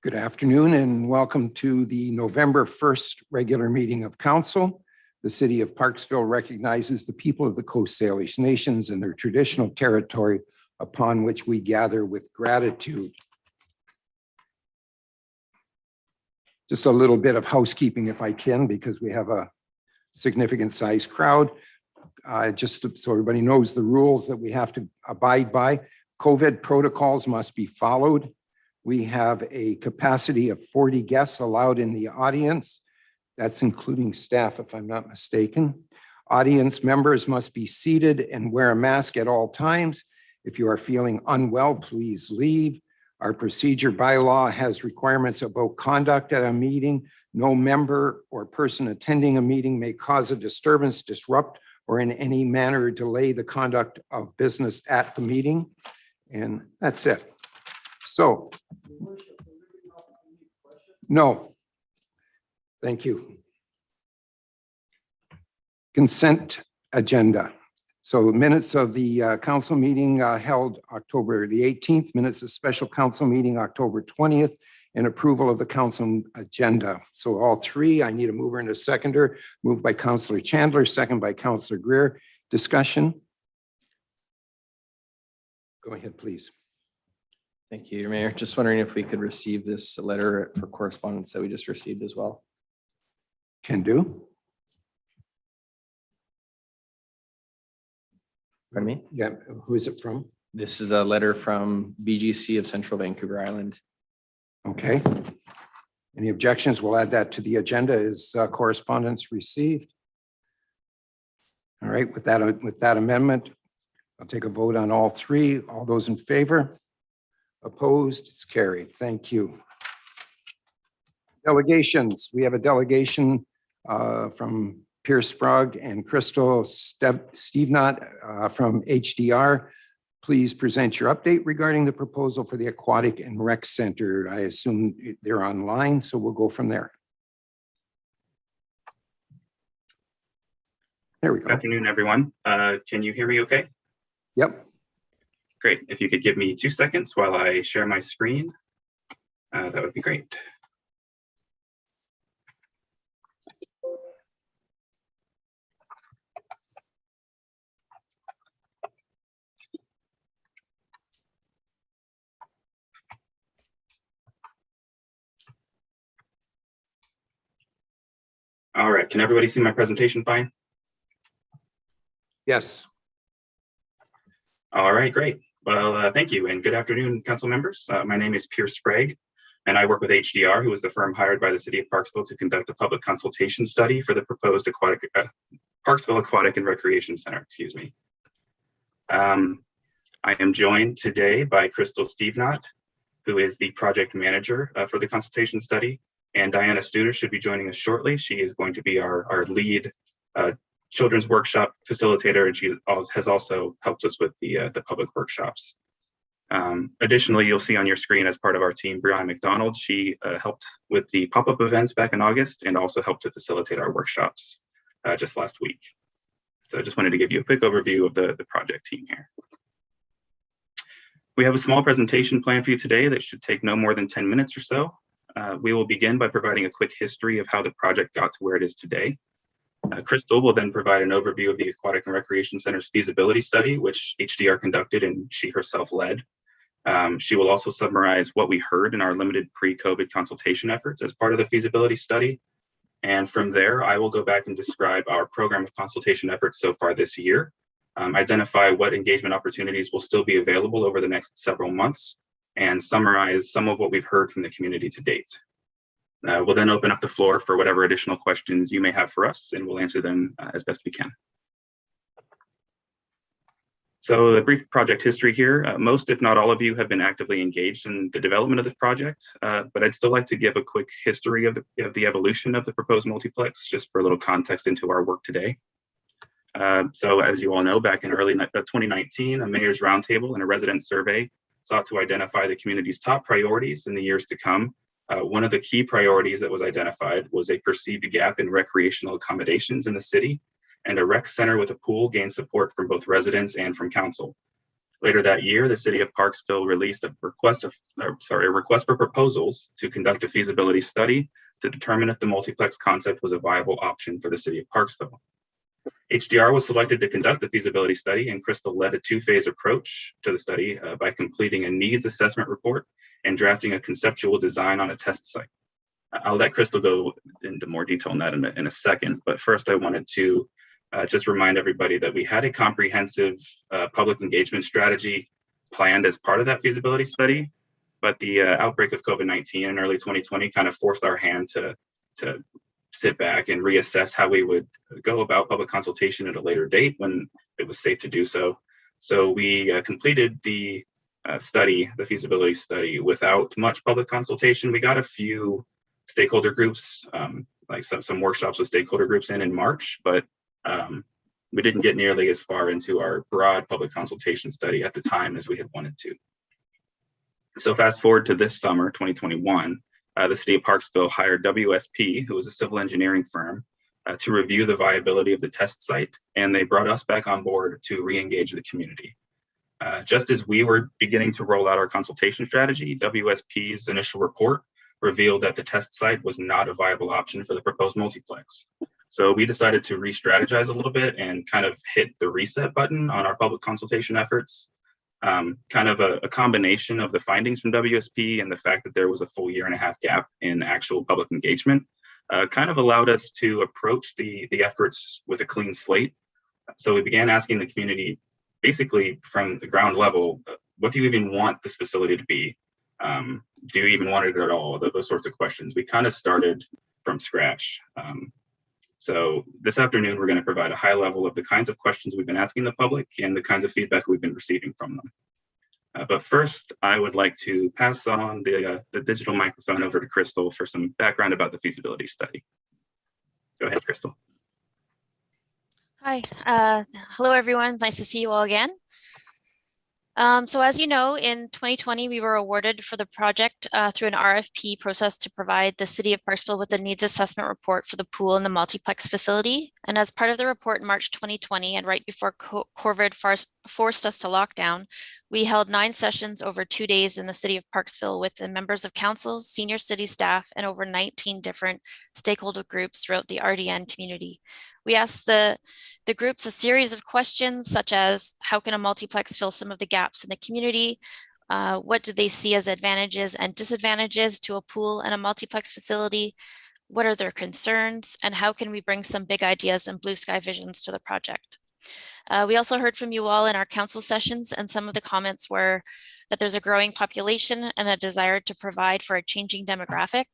Good afternoon and welcome to the November 1st regular meeting of Council. The City of Parksville recognizes the people of the Coast Salish Nations and their traditional territory upon which we gather with gratitude. Just a little bit of housekeeping if I can, because we have a significant size crowd. Just so everybody knows the rules that we have to abide by. COVID protocols must be followed. We have a capacity of 40 guests allowed in the audience. That's including staff, if I'm not mistaken. Audience members must be seated and wear a mask at all times. If you are feeling unwell, please leave. Our procedure bylaw has requirements about conduct at a meeting. No member or person attending a meeting may cause a disturbance, disrupt, or in any manner delay the conduct of business at the meeting. And that's it. So, no, thank you. Consent agenda. So minutes of the council meeting held October the 18th, minutes of special council meeting October 20th, and approval of the council agenda. So all three, I need a mover and a seconder. Moved by Councillor Chandler, second by Councillor Greer. Discussion? Go ahead, please. Thank you, Mayor. Just wondering if we could receive this letter for correspondence that we just received as well. Can do. Pardon me? Yeah, who is it from? This is a letter from BGC of Central Vancouver Island. Okay. Any objections? We'll add that to the agenda. Is correspondence received? All right, with that amendment, I'll take a vote on all three. All those in favor? Opposed? It's carried. Thank you. Delegations. We have a delegation from Pierce Sprague and Crystal Stevenot from HDR. Please present your update regarding the proposal for the Aquatic and Rec Center. I assume they're online, so we'll go from there. There we go. Good afternoon, everyone. Can you hear me okay? Yep. Great. If you could give me 2 seconds while I share my screen, that would be great. All right. Can everybody see my presentation fine? Yes. All right, great. Well, thank you and good afternoon, council members. My name is Pierce Sprague and I work with HDR, who is the firm hired by the City of Parksville to conduct a public consultation study for the proposed Parksville Aquatic and Recreation Center, excuse me. I am joined today by Crystal Stevenot, who is the project manager for the consultation study, and Diana Studer should be joining us shortly. She is going to be our lead children's workshop facilitator, and she has also helped us with the public workshops. Additionally, you'll see on your screen as part of our team, Brian McDonald. She helped with the pop-up events back in August and also helped to facilitate our workshops just last week. So I just wanted to give you a quick overview of the project team here. We have a small presentation planned for you today that should take no more than 10 minutes or so. We will begin by providing a quick history of how the project got to where it is today. Crystal will then provide an overview of the Aquatic and Recreation Center's feasibility study, which HDR conducted and she herself led. She will also summarize what we heard in our limited pre-COVID consultation efforts as part of the feasibility study. And from there, I will go back and describe our program of consultation efforts so far this year, identify what engagement opportunities will still be available over the next several months, and summarize some of what we've heard from the community to date. We'll then open up the floor for whatever additional questions you may have for us, and we'll answer them as best we can. So the brief project history here, most if not all of you have been actively engaged in the development of this project, but I'd still like to give a quick history of the evolution of the proposed multiplex, just for a little context into our work today. So as you all know, back in early 2019, a mayor's roundtable and a resident survey sought to identify the community's top priorities in the years to come. One of the key priorities that was identified was a perceived gap in recreational accommodations in the city, and a rec center with a pool gained support from both residents and from council. Later that year, the city of Parksville released a request for proposals to conduct a feasibility study to determine if the multiplex concept was a viable option for the city of Parksville. HDR was selected to conduct the feasibility study, and Crystal led a two-phase approach to the study by completing a needs assessment report and drafting a conceptual design on a test site. I'll let Crystal go into more detail on that in a second, but first I wanted to just remind everybody that we had a comprehensive public engagement strategy planned as part of that feasibility study, but the outbreak of COVID-19 in early 2020 kind of forced our hand to sit back and reassess how we would go about public consultation at a later date when it was safe to do so. So we completed the feasibility study without much public consultation. We got a few stakeholder groups, like some workshops with stakeholder groups in March, but we didn't get nearly as far into our broad public consultation study at the time as we had wanted to. So fast forward to this summer, 2021, the city of Parksville hired WSP, who was a civil engineering firm, to review the viability of the test site, and they brought us back on board to re-engage the community. Just as we were beginning to roll out our consultation strategy, WSP's initial report revealed that the test site was not a viable option for the proposed multiplex. So we decided to re-strategize a little bit and kind of hit the reset button on our public consultation efforts. Kind of a combination of the findings from WSP and the fact that there was a full 1.5 year gap in actual public engagement kind of allowed us to approach the efforts with a clean slate. So we began asking the community, basically from the ground level, what do you even want this facility to be? Do you even want it at all? Those sorts of questions. We kind of started from scratch. So this afternoon, we're going to provide a high level of the kinds of questions we've been asking the public and the kinds of feedback we've been receiving from them. But first, I would like to pass on the digital microphone over to Crystal for some background about the feasibility study. Go ahead, Crystal. Hi, hello everyone. Nice to see you all again. So as you know, in 2020, we were awarded for the project through an RFP process to provide the City of Parksville with a needs assessment report for the pool and the multiplex facility. And as part of the report in March 2020, and right before COVID forced us to lockdown, we held 9 sessions over 2 days in the City of Parksville with the members of council, senior city staff, and over 19 different stakeholder groups throughout the RDN community. We asked the groups a series of questions such as, how can a multiplex fill some of the gaps in the community? What do they see as advantages and disadvantages to a pool and a multiplex facility? What are their concerns? And how can we bring some big ideas and blue sky visions to the project? We also heard from you all in our council sessions, and some of the comments were that there's a growing population and a desire to provide for a changing demographic.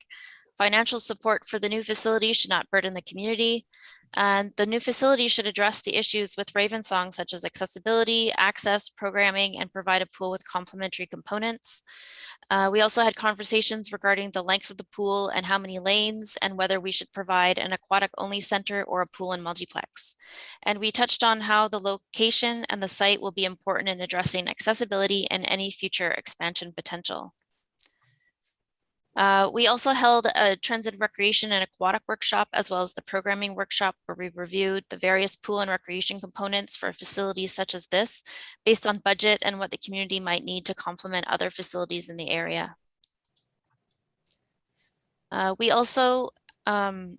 Financial support for the new facility should not burden the community. And the new facility should address the issues with Ravensong, such as accessibility, access, programming, and provide a pool with complementary components. We also had conversations regarding the length of the pool and how many lanes, and whether we should provide an aquatic only center or a pool and multiplex. And we touched on how the location and the site will be important in addressing accessibility and any future expansion potential. We also held a trends in recreation and aquatic workshop, as well as the programming workshop, where we reviewed the various pool and recreation components for facilities such as this, based on budget and what the community might need to complement other facilities in the area. We also, so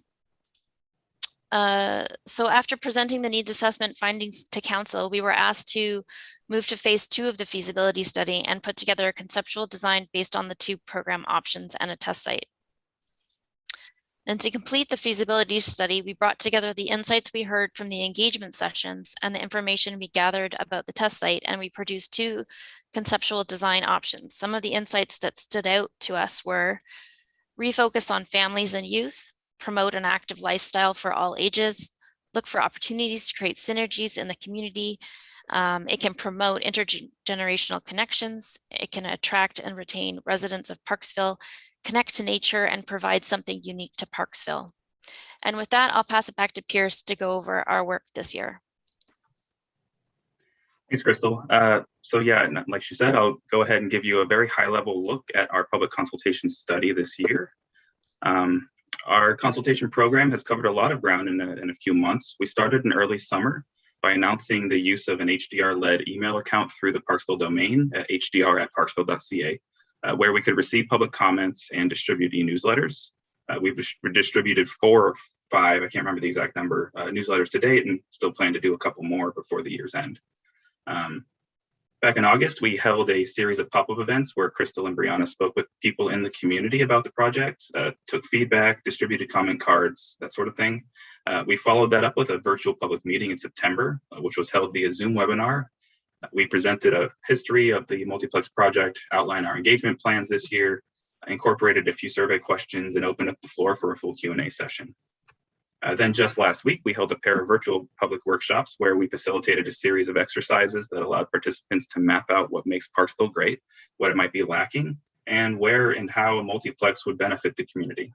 after presenting the needs assessment findings to council, we were asked to move to phase 2 of the feasibility study and put together a conceptual design based on the 2 program options and a test site. And to complete the feasibility study, we brought together the insights we heard from the engagement sessions and the information we gathered about the test site, and we produced 2 conceptual design options. Some of the insights that stood out to us were refocus on families and youth, promote an active lifestyle for all ages, look for opportunities to create synergies in the community. It can promote intergenerational connections. It can attract and retain residents of Parksville, connect to nature, and provide something unique to Parksville. And with that, I'll pass it back to Pierce to go over our work this year. Thanks, Crystal. So yeah, like she said, I'll go ahead and give you a very high-level look at our public consultation study this year. Our consultation program has covered a lot of ground in a few months. We started in early summer by announcing the use of an HDR-led email account through the Parksville domain at hdr@parksville.ca, where we could receive public comments and distribute e-newsletters. We've distributed 4 or 5, I can't remember the exact number, newsletters to date, and still plan to do a couple more before the year's end. Back in August, we held a series of pop-up events where Crystal and Brianna spoke with people in the community about the project, took feedback, distributed comment cards, that sort of thing. We followed that up with a virtual public meeting in September, which was held via Zoom webinar. We presented a history of the multiplex project, outlined our engagement plans this year, incorporated a few survey questions, and opened up the floor for a full Q&A session. Then just last week, we held a pair of virtual public workshops where we facilitated a series of exercises that allowed participants to map out what makes Parksville great, what it might be lacking, and where and how a multiplex would benefit the community.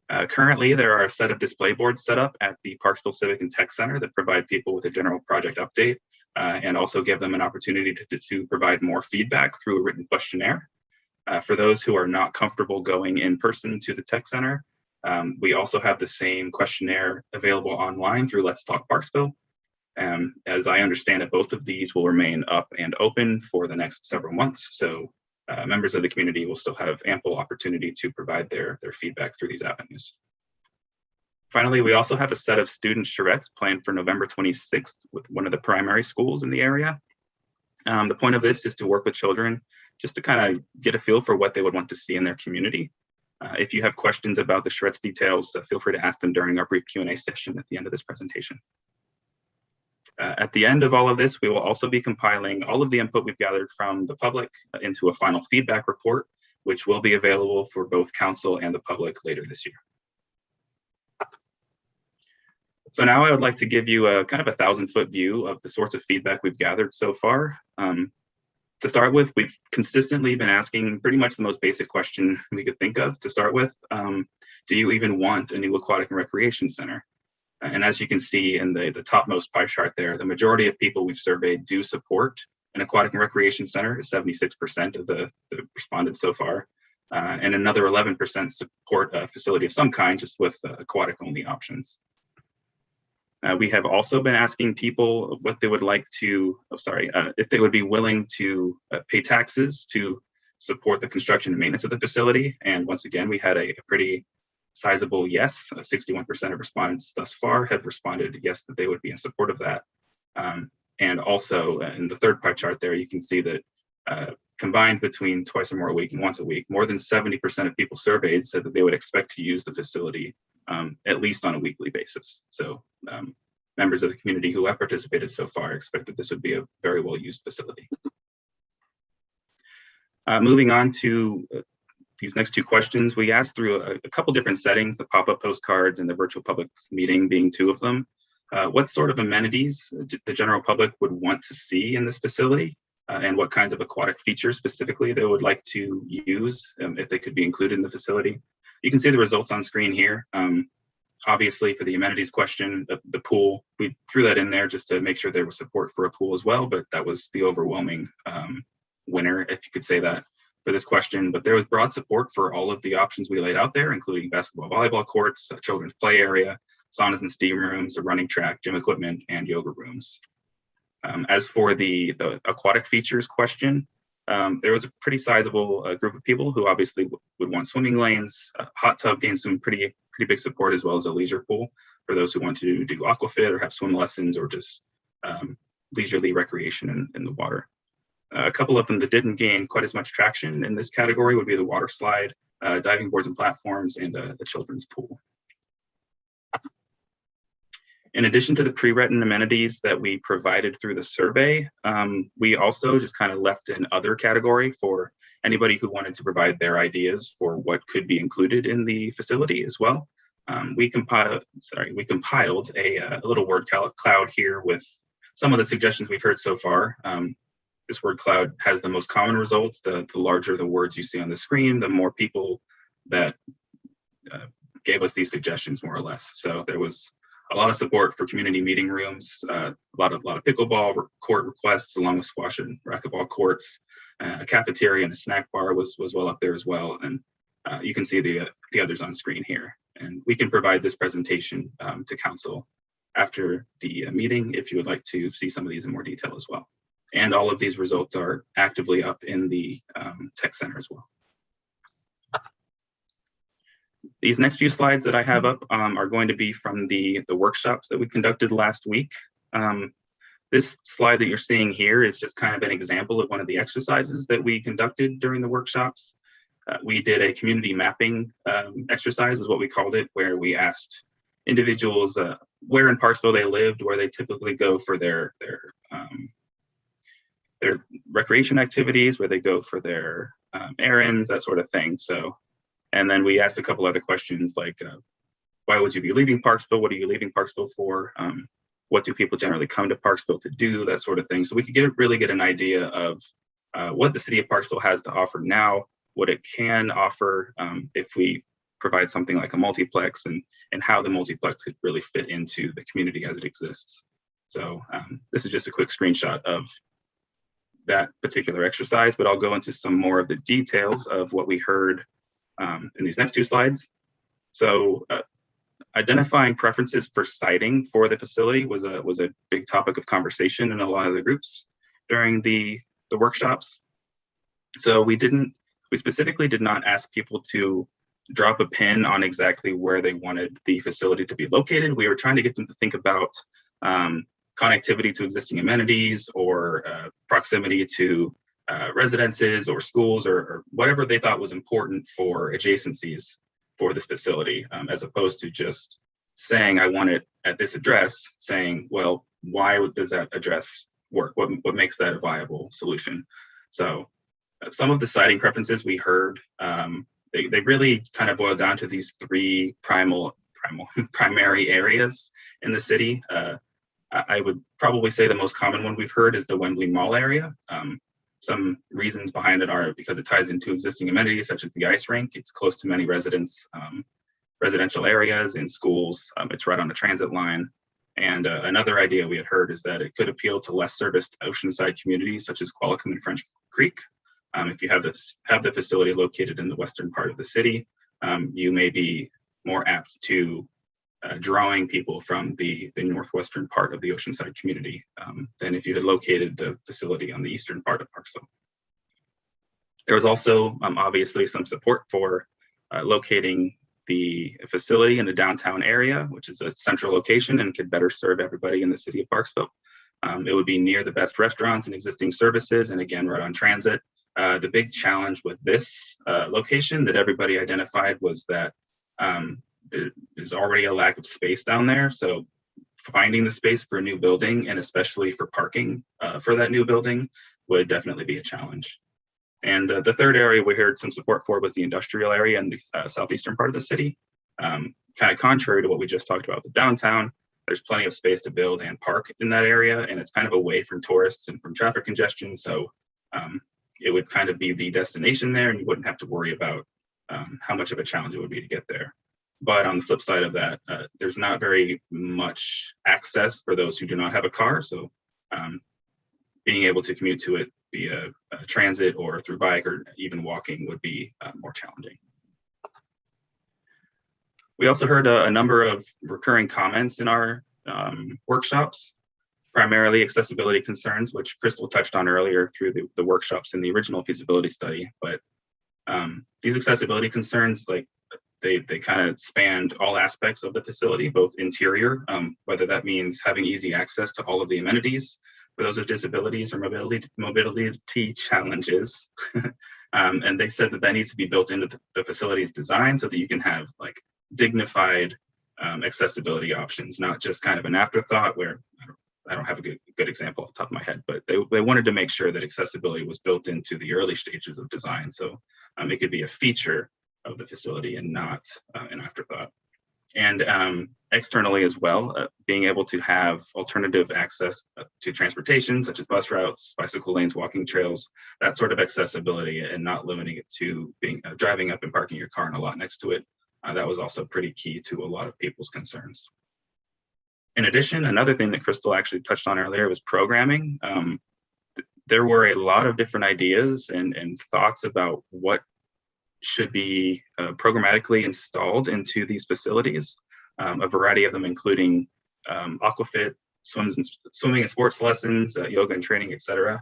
Currently, there are a set of display boards set up at the Parksville Civic and Tech Center that provide people with a general project update and also give them an opportunity to provide more feedback through a written questionnaire. For those who are not comfortable going in person to the Tech Center, we also have the same questionnaire available online through Let's Talk Parksville. As I understand it, both of these will remain up and open for the next several months. So members of the community will still have ample opportunity to provide their feedback through these avenues. Finally, we also have a set of student charrettes planned for November 26th with one of the primary schools in the area. The point of this is to work with children just to kind of get a feel for what they would want to see in their community. If you have questions about the charrettes details, feel free to ask them during our brief Q&A session at the end of this presentation. At the end of all of this, we will also be compiling all of the input we've gathered from the public into a final feedback report, which will be available for both council and the public later this year. So now I would like to give you a kind of a 1,000-foot view of the sorts of feedback we've gathered so far. To start with, we've consistently been asking pretty much the most basic question we could think of to start with. Do you even want a new aquatic and recreation center? And as you can see in the topmost pie chart there, the majority of people we've surveyed do support an aquatic and recreation center, 76% of the respondents so far. And another 11% support a facility of some kind, just with aquatic only options. We have also been asking people what they would like to, if they would be willing to pay taxes to support the construction and maintenance of the facility. And once again, we had a pretty sizable yes. 61% of respondents thus far have responded yes, that they would be in support of that. And also in the third pie chart there, you can see that combined between twice or more a week and once a week, more than 70% of people surveyed said that they would expect to use the facility at least on a weekly basis. So members of the community who have participated so far expect that this would be a very well-used facility. Moving on to these next 2 questions, we asked through a couple different settings, the pop-up postcards and the virtual public meeting being 2 of them. What sort of amenities the general public would want to see in this facility? And what kinds of aquatic features specifically they would like to use if they could be included in the facility. You can see the results on screen here. Obviously, for the amenities question, the pool, we threw that in there just to make sure there was support for a pool as well, but that was the overwhelming winner, if you could say that, for this question. But there was broad support for all of the options we laid out there, including basketball, volleyball courts, a children's play area, saunas and steam rooms, a running track, gym equipment, and yoga rooms. As for the aquatic features question, there was a pretty sizable group of people who obviously would want swimming lanes. Hot tub gained some pretty big support, as well as a leisure pool for those who want to do aquafit or have swim lessons or just leisurely recreation in the water. A couple of them that didn't gain quite as much traction in this category would be the water slide, diving boards and platforms, and a children's pool. In addition to the pre-written amenities that we provided through the survey, we also just kind of left an other category for anybody who wanted to provide their ideas for what could be included in the facility as well. We compiled a little word cloud here with some of the suggestions we've heard so far. This word cloud has the most common results. The larger the words you see on the screen, the more people that gave us these suggestions, more or less. So there was a lot of support for community meeting rooms, a lot of pickleball court requests, along with squash and racquetball courts. A cafeteria and a snack bar was well up there as well. And you can see the others on screen here. And we can provide this presentation to council after the meeting if you would like to see some of these in more detail as well. And all of these results are actively up in the tech center as well. These next few slides that I have up are going to be from the workshops that we conducted last week. This slide that you're seeing here is just kind of an example of one of the exercises that we conducted during the workshops. We did a community mapping exercise, is what we called it, where we asked individuals where in Parksville they lived, where they typically go for their recreation activities, where they go for their errands, that sort of thing. So, and then we asked a couple other questions like, why would you be leaving Parksville? What are you leaving Parksville for? What do people generally come to Parksville to do? That sort of thing. So we could really get an idea of what the city of Parksville has to offer now, what it can offer if we provide something like a multiplex, and how the multiplex could really fit into the community as it exists. So this is just a quick screenshot of that particular exercise, but I'll go into some more of the details of what we heard in these next two slides. So identifying preferences for siting for the facility was a big topic of conversation in a lot of the groups during the workshops. So we specifically did not ask people to drop a pin on exactly where they wanted the facility to be located. We were trying to get them to think about connectivity to existing amenities, or proximity to residences or schools, or whatever they thought was important for adjacencies for this facility, as opposed to just saying, I want it at this address, saying, well, why does that address work? What makes that a viable solution? So some of the siting preferences we heard, they really kind of boil down to these three primary areas in the city. I would probably say the most common one we've heard is the Wembley Mall area. Some reasons behind it are because it ties into existing amenities such as the ice rink. It's close to many residential areas and schools. It's right on the transit line. And another idea we had heard is that it could appeal to less serviced oceanside communities such as Qualicum and French Creek. If you have the facility located in the western part of the city, you may be more apt to drawing people from the northwestern part of the oceanside community than if you had located the facility on the eastern part of Parksville. There was also obviously some support for locating the facility in the downtown area, which is a central location and could better serve everybody in the city of Parksville. It would be near the best restaurants and existing services, and again, right on transit. The big challenge with this location that everybody identified was that there's already a lack of space down there. So finding the space for a new building, and especially for parking for that new building, would definitely be a challenge. And the third area we heard some support for was the industrial area in the southeastern part of the city. Kind of contrary to what we just talked about with the downtown, there's plenty of space to build and park in that area, and it's kind of away from tourists and from traffic congestion. So it would kind of be the destination there, and you wouldn't have to worry about how much of a challenge it would be to get there. But on the flip side of that, there's not very much access for those who do not have a car. So being able to commute to it via transit or through bike or even walking would be more challenging. We also heard a number of recurring comments in our workshops, primarily accessibility concerns, which Crystal touched on earlier through the workshops in the original feasibility study. But these accessibility concerns, like they kind of spanned all aspects of the facility, both interior, whether that means having easy access to all of the amenities for those with disabilities or mobility challenges. And they said that needs to be built into the facility's design so that you can have like dignified accessibility options, not just kind of an afterthought where I don't have a good example off the top of my head, but they wanted to make sure that accessibility was built into the early stages of design. So it could be a feature of the facility and not an afterthought. And externally as well, being able to have alternative access to transportation, such as bus routes, bicycle lanes, walking trails, that sort of accessibility, and not limiting it to being driving up and parking your car in a lot next to it. That was also pretty key to a lot of people's concerns. In addition, another thing that Crystal actually touched on earlier was programming. There were a lot of different ideas and thoughts about what should be programmatically installed into these facilities, a variety of them including aquafit, swimming and sports lessons, yoga and training, etc.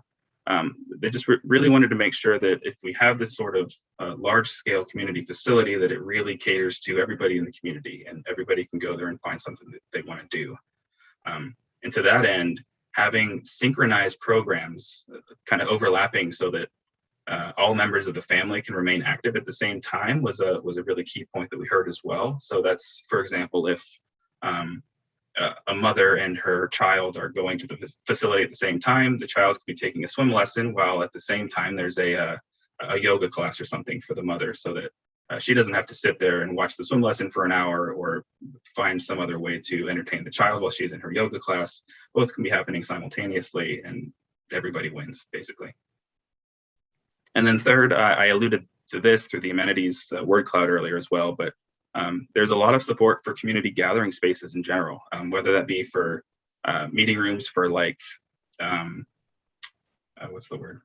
They just really wanted to make sure that if we have this sort of large scale community facility, that it really caters to everybody in the community and everybody can go there and find something that they want to do. And to that end, having synchronized programs kind of overlapping so that all members of the family can remain active at the same time was a really key point that we heard as well. So that's, for example, if a mother and her child are going to the facility at the same time, the child could be taking a swim lesson while at the same time there's a yoga class or something for the mother, so that she doesn't have to sit there and watch the swim lesson for an hour or find some other way to entertain the child while she's in her yoga class. Both can be happening simultaneously and everybody wins, basically. And then third, I alluded to this through the amenities word cloud earlier as well, but there's a lot of support for community gathering spaces in general, whether that be for meeting rooms for like, what's the word?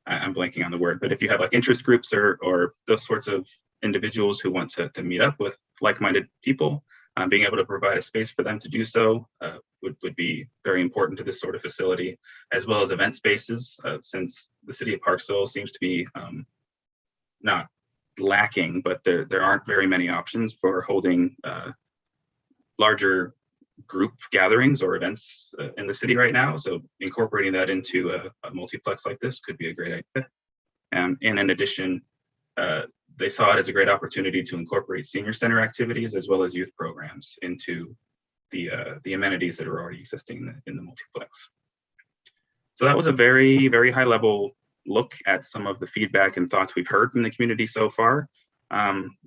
I'm blanking on the word, but if you have like interest groups or those sorts of individuals who want to meet up with like-minded people, being able to provide a space for them to do so would be very important to this sort of facility, as well as event spaces, since the city of Parksville seems to be not lacking, but there aren't very many options for holding larger group gatherings or events in the city right now. So incorporating that into a multiplex like this could be a great idea. And in addition, they saw it as a great opportunity to incorporate senior center activities as well as youth programs into the amenities that are already existing in the multiplex. So that was a very, very high level look at some of the feedback and thoughts we've heard from the community so far.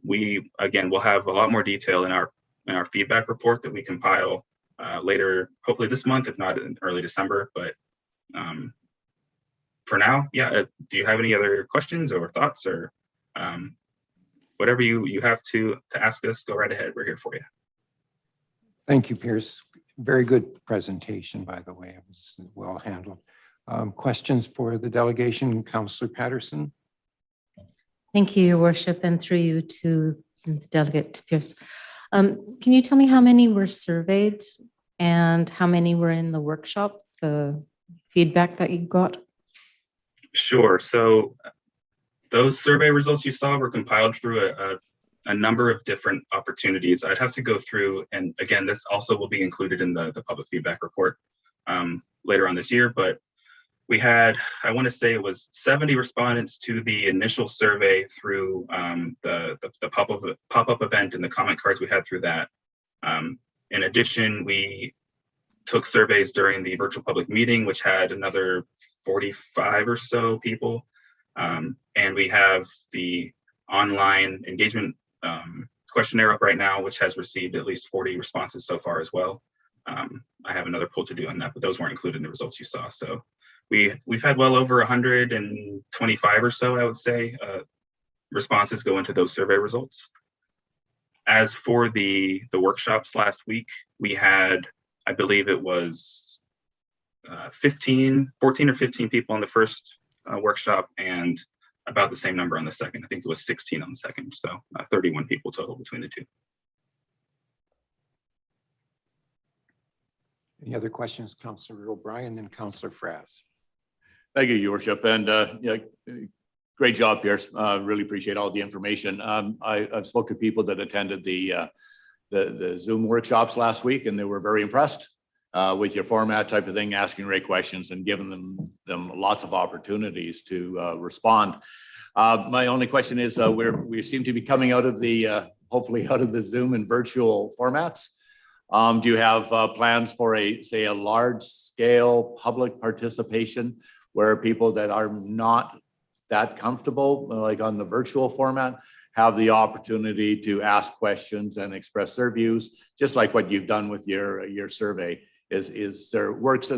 We, again, will have a lot more detail in our feedback report that we compile later, hopefully this month, if not in early December. But for now, yeah, do you have any other questions or thoughts or whatever you have to ask us, go right ahead. We're here for you. Thank you, Pierce. Very good presentation, by the way. It was well handled. Questions for the delegation, Councillor Patterson? Thank you, Your Worship, and through you to Delegate Pierce. Can you tell me how many were surveyed and how many were in the workshop, the feedback that you got? Sure. So those survey results you saw were compiled through a number of different opportunities. I'd have to go through, and again, this also will be included in the public feedback report later on this year, but we had, I want to say it was 70 respondents to the initial survey through the pop-up event and the comment cards we had through that. In addition, we took surveys during the virtual public meeting, which had another 45 or so people. And we have the online engagement questionnaire up right now, which has received at least 40 responses so far as well. I have another poll to do on that, but those weren't included in the results you saw. So we've had well over 125 or so, I would say, responses go into those survey results. As for the workshops last week, we had, I believe it was 14 or 15 people on the first workshop and about the same number on the second. I think it was 16 on the second, so 31 people total between the two. Any other questions, Councillor O'Brien and Councillor Fraz? Thank you, Your Worship, and yeah, great job, Pierce. Really appreciate all the information. I've spoken to people that attended the Zoom workshops last week, and they were very impressed with your format type of thing, asking great questions and giving them lots of opportunities to respond. My only question is, we seem to be coming out of the hopefully out of the Zoom and virtual formats. Do you have plans for a large scale public participation where people that are not that comfortable, like on the virtual format, have the opportunity to ask questions and express their views, just like what you've done with your survey? Is there works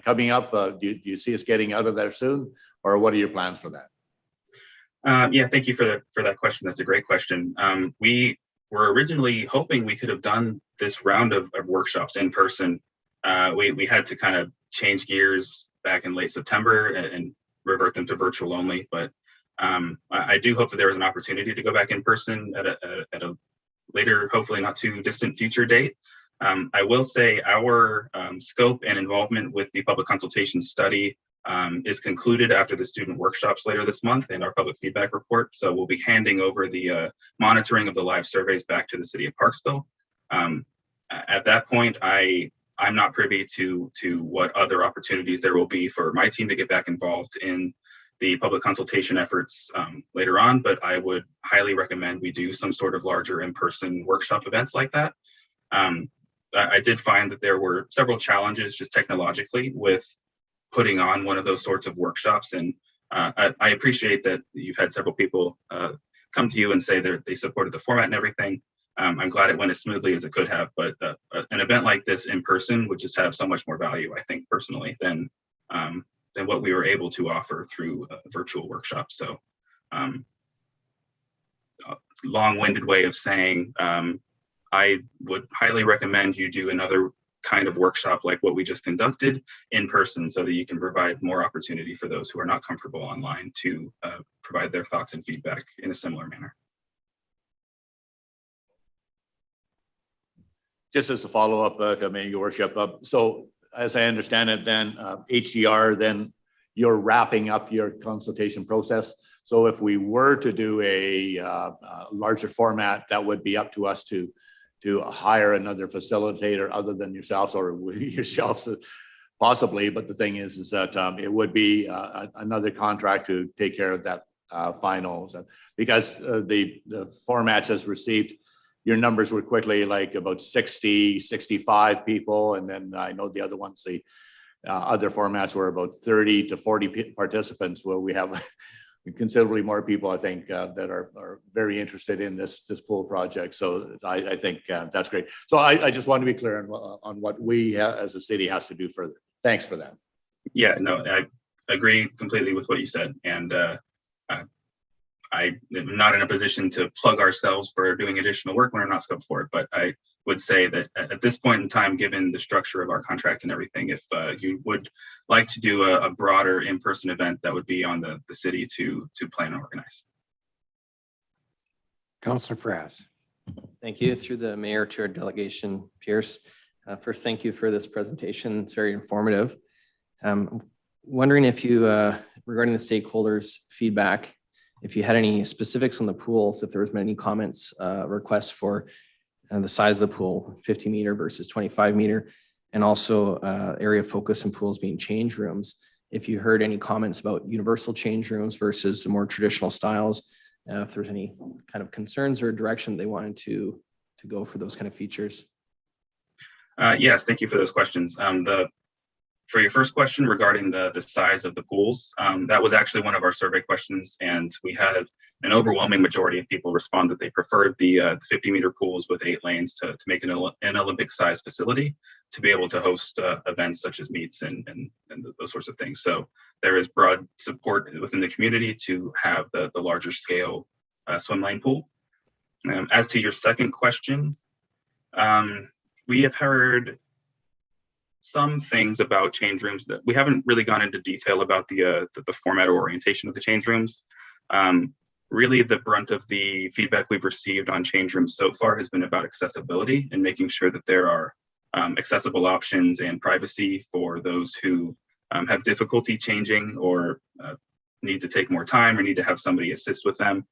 coming up? Do you see us getting out of there soon, or what are your plans for that? Yeah, thank you for that question. That's a great question. We were originally hoping we could have done this round of workshops in person. We had to kind of change gears back in late September and revert them to virtual only. But I do hope that there is an opportunity to go back in person at a later, hopefully not too distant future date. I will say our scope and involvement with the public consultation study is concluded after the student workshops later this month and our public feedback report. So we'll be handing over the monitoring of the live surveys back to the city of Parksville. At that point, I'm not privy to what other opportunities there will be for my team to get back involved in the public consultation efforts later on, but I would highly recommend we do some sort of larger in-person workshop events like that. I did find that there were several challenges just technologically with putting on one of those sorts of workshops. And I appreciate that you've had several people come to you and say that they supported the format and everything. I'm glad it went as smoothly as it could have, but an event like this in person would just have so much more value, I think, personally, than what we were able to offer through virtual workshops. So long-winded way of saying, I would highly recommend you do another kind of workshop like what we just conducted in person so that you can provide more opportunity for those who are not comfortable online to provide their thoughts and feedback in a similar manner. Just as a follow-up, if I may, Your Worship. So as I understand it, then HDR, then you're wrapping up your consultation process. So if we were to do a larger format, that would be up to us to hire another facilitator other than yourselves or yourselves possibly. But the thing is that it would be another contract to take care of that final, because the formats as received, your numbers were quickly like about 60, 65 people. And then I know the other ones, the other formats were about 30 to 40 participants. Well, we have considerably more people, I think, that are very interested in this pool project. So I think that's great. So I just want to be clear on what we as a city has to do further. Thanks for that. Yeah, no, I agree completely with what you said. And I'm not in a position to plug ourselves for doing additional work when we're not scoped for it. But I would say that at this point in time, given the structure of our contract and everything, if you would like to do a broader in-person event, that would be on the city to plan and organize. Councillor Frass. Thank you. Through the mayor to our delegation, Pierce. First, thank you for this presentation. It's very informative. Wondering if you, regarding the stakeholders' feedback, if you had any specifics on the pools, if there was any comments, requests for the size of the pool, 50 meter versus 25 meter, and also area of focus in pools being change rooms. If you heard any comments about universal change rooms versus the more traditional styles, if there's any kind of concerns or direction they wanted to go for those kind of features. Yes, thank you for those questions. For your first question regarding the size of the pools, that was actually one of our survey questions, and we had an overwhelming majority of people respond that they preferred the 50 meter pools with 8 lanes to make an Olympic size facility to be able to host events such as meets and those sorts of things. So there is broad support within the community to have the larger scale swim lane pool. As to your second question, we have heard some things about change rooms that we haven't really gone into detail about the format or orientation of the change rooms. Really, the brunt of the feedback we've received on change rooms so far has been about accessibility and making sure that there are accessible options and privacy for those who have difficulty changing or need to take more time or need to have somebody assist with them.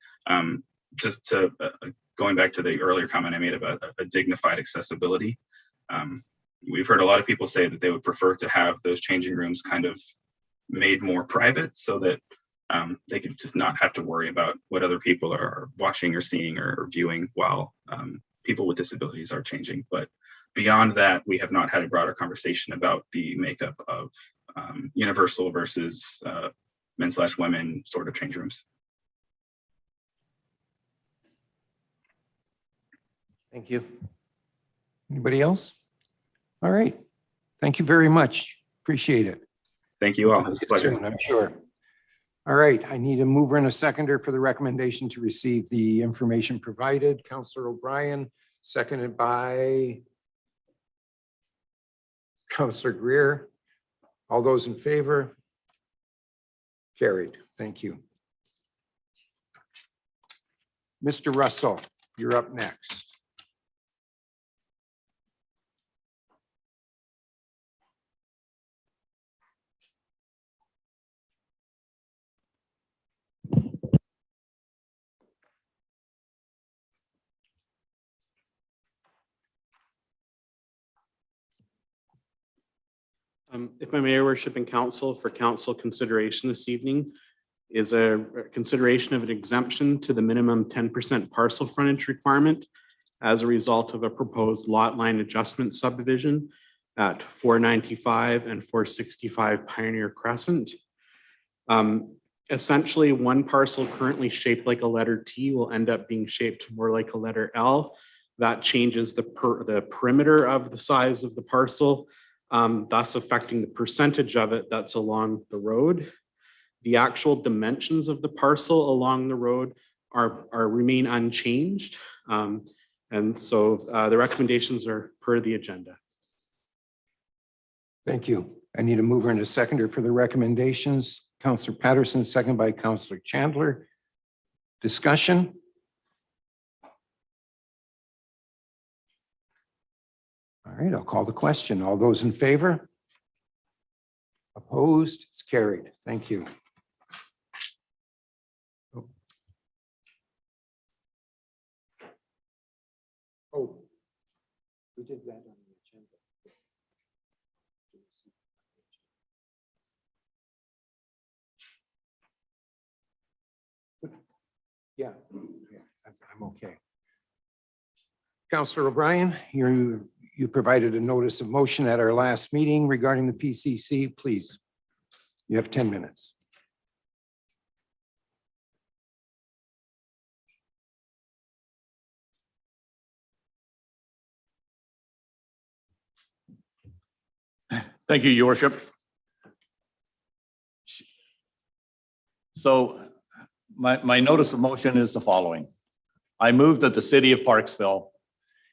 Just to going back to the earlier comment I made about a dignified accessibility. We've heard a lot of people say that they would prefer to have those changing rooms kind of made more private so that they could just not have to worry about what other people are watching or seeing or viewing while people with disabilities are changing. But beyond that, we have not had a broader conversation about the makeup of universal versus men/women sort of change rooms. Thank you. Anybody else? All right. Thank you very much. Appreciate it. Thank you all. It's a pleasure. Soon, I'm sure. All right. I need a mover and a seconder for the recommendation to receive the information provided. Councillor OBrien, seconded by Councillor Greer. All those in favor? Carried. Thank you. Mr. Russell, you're up next. If I may, Your Worship and Council, for council consideration this evening is a consideration of an exemption to the minimum 10% parcel frontage requirement as a result of a proposed lot line adjustment subdivision at 495 and 465 Pioneer Crescent. Essentially, one parcel currently shaped like a letter T will end up being shaped more like a letter L. That changes the perimeter of the size of the parcel, thus affecting the percentage of it that's along the road. The actual dimensions of the parcel along the road remain unchanged. And so the recommendations are per the agenda. Thank you. I need a mover and a seconder for the recommendations. Councillor Patterson, second by Councillor Chandler. Discussion? All right, I'll call the question. All those in favor? Opposed? It's carried. Thank you. Oh, we did that on the agenda. Yeah, I'm okay. Councillor O'Brien, you provided a notice of motion at our last meeting regarding the PCC. Please, you have 10 minutes. Thank you, Your Worship. So my notice of motion is the following. I move that the City of Parksville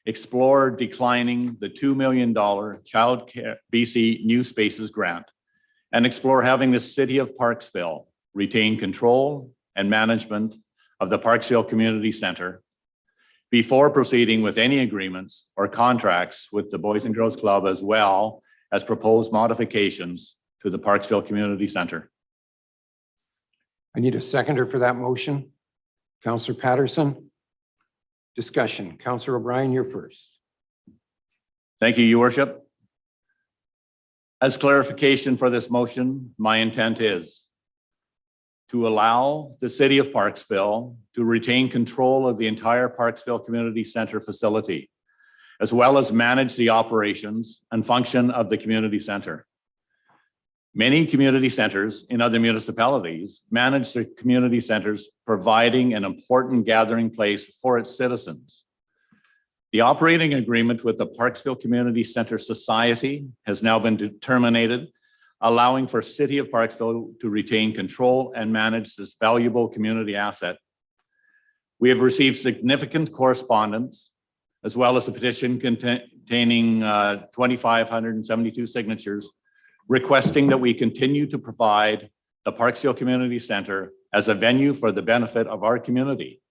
explore declining the $2 million Child Care BC New Spaces grant and explore having the City of Parksville retain control and management of the Parksville Community Center before proceeding with any agreements or contracts with the Boys and Girls Club, as well as proposed modifications to the Parksville Community Center. I need a seconder for that motion. Councillor Patterson. Discussion. Councillor O'Brien, you're first. Thank you, Your Worship. As clarification for this motion, my intent is to allow the City of Parksville to retain control of the entire Parksville Community Center facility, as well as manage the operations and function of the community center. Many community centers in other municipalities manage their community centers, providing an important gathering place for its citizens. The operating agreement with the Parksville Community Center Society has now been terminated, allowing for City of Parksville to retain control and manage this valuable community asset. We have received significant correspondence, as well as a petition containing 2,572 signatures, requesting that we continue to provide the Parksville Community Center as a venue for the benefit of our community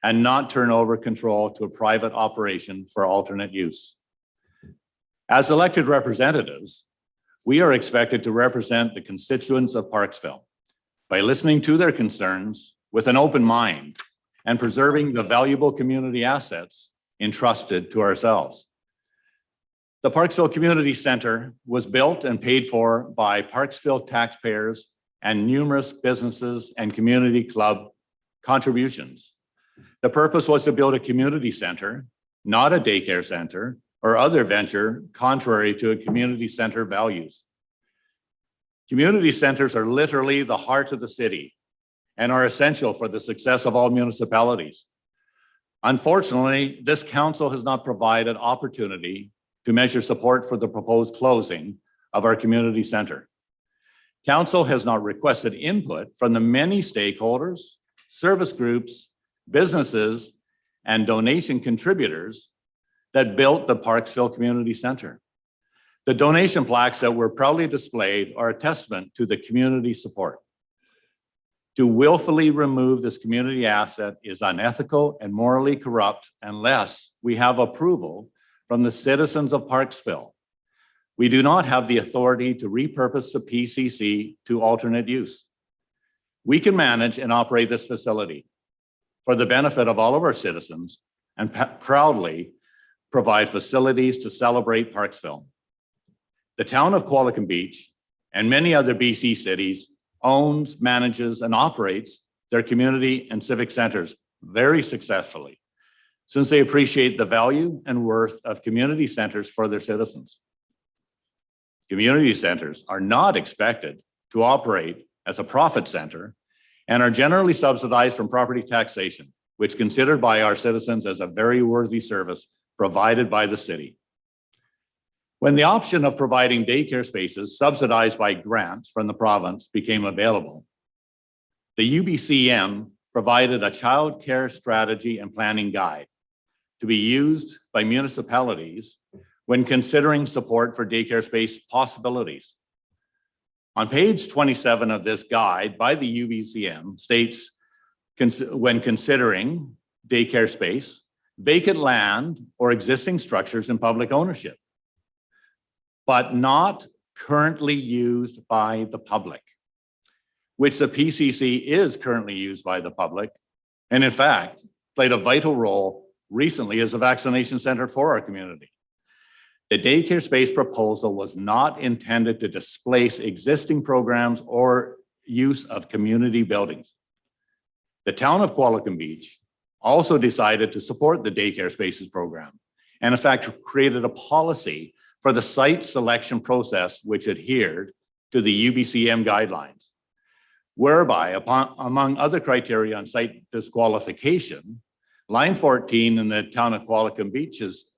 and not turn over control to a private operation for alternate use. As elected representatives, we are expected to represent the constituents of Parksville by listening to their concerns with an open mind and preserving the valuable community assets entrusted to ourselves. The Parksville Community Center was built and paid for by Parksville taxpayers and numerous businesses and community club contributions. The purpose was to build a community center, not a daycare center or other venture contrary to a community center values. Community centers are literally the heart of the city and are essential for the success of all municipalities. Unfortunately, this council has not provided opportunity to measure support for the proposed closing of our community center. Council has not requested input from the many stakeholders, service groups, businesses, and donation contributors that built the Parksville Community Center. The donation plaques that were proudly displayed are a testament to the community support. To willfully remove this community asset is unethical and morally corrupt unless we have approval from the citizens of Parksville. We do not have the authority to repurpose the PCC to alternate use. We can manage and operate this facility for the benefit of all of our citizens and proudly provide facilities to celebrate Parksville. The town of Qualicum Beach and many other BC cities owns, manages, and operates their community and civic centers very successfully, since they appreciate the value and worth of community centers for their citizens. Community centers are not expected to operate as a profit center and are generally subsidized from property taxation, which is considered by our citizens as a very worthy service provided by the city. When the option of providing daycare spaces subsidized by grants from the province became available, the UBCM provided a child care strategy and planning guide to be used by municipalities when considering support for daycare space possibilities. On page 27 of this guide by the UBCM states, when considering daycare space, vacant land or existing structures in public ownership, but not currently used by the public, which the PCC is currently used by the public, and in fact, played a vital role recently as a vaccination center for our community. The daycare space proposal was not intended to displace existing programs or use of community buildings. The town of Qualicum Beach also decided to support the daycare spaces program, and in fact, created a policy for the site selection process which adhered to the UBCM guidelines, whereby among other criteria on site disqualification, line 14 in the town of Qualicum Beach's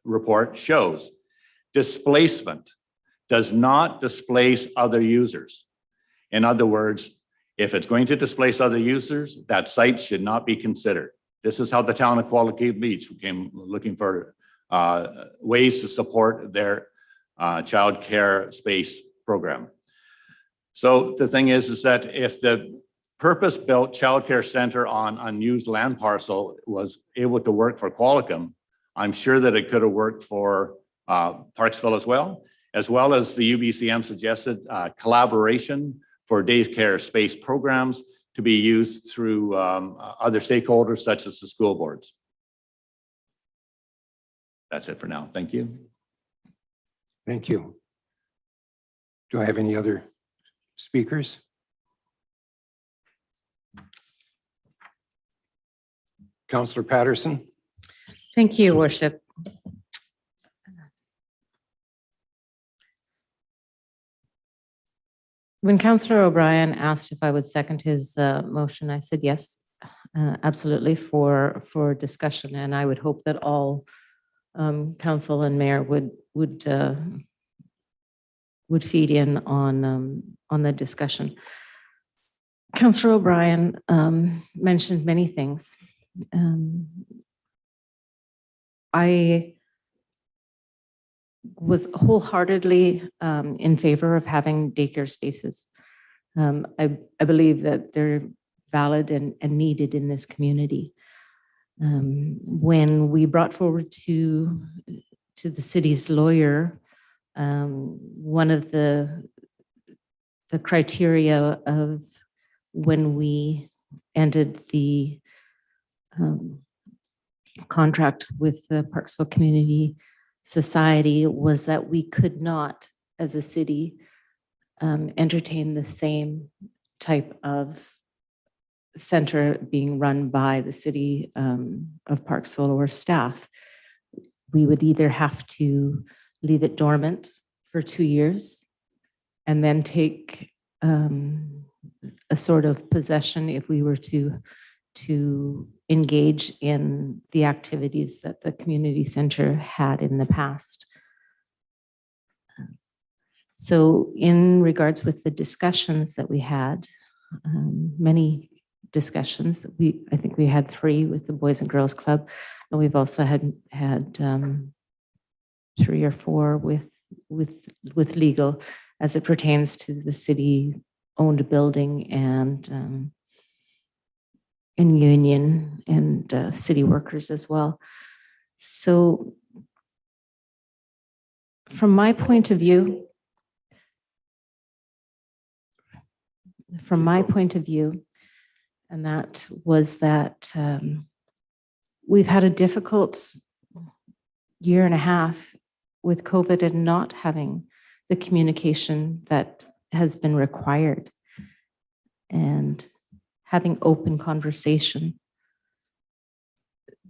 report shows displacement does not displace other users. In other words, if it's going to displace other users, that site should not be considered. This is how the town of Qualicum Beach came looking for ways to support their child care space program. So the thing is that if the purpose-built childcare center on unused land parcel was able to work for Qualicum, I'm sure that it could have worked for Parksville as well as the UBCM suggested collaboration for daycare space programs to be used through other stakeholders such as the school boards. That's it for now. Thank you. Thank you. Do I have any other speakers? Councillor Patterson. Thank you, Worship. When Councillor O'Brien asked if I would second his motion, I said yes, absolutely for discussion, and I would hope that all council and mayor would feed in on the discussion. Councillor O'Brien mentioned many things. I was wholeheartedly in favor of having daycare spaces. I believe that they're valid and needed in this community. When we brought forward to the city's lawyer, one of the criteria of when we ended the contract with the Parksville Community Society was that we could not, as a city, entertain the same type of center being run by the city of Parksville or staff. We would either have to leave it dormant for 2 years and then take a sort of possession if we were to engage in the activities that the community center had in the past. So in regards with the discussions that we had, many discussions, I think we had 3 with the Boys and Girls Club, and we've also had 3 or 4 with legal as it pertains to the city-owned building and union and city workers as well. So from my point of view, and that was that we've had a difficult 1.5 years with COVID and not having the communication that has been required and having open conversation.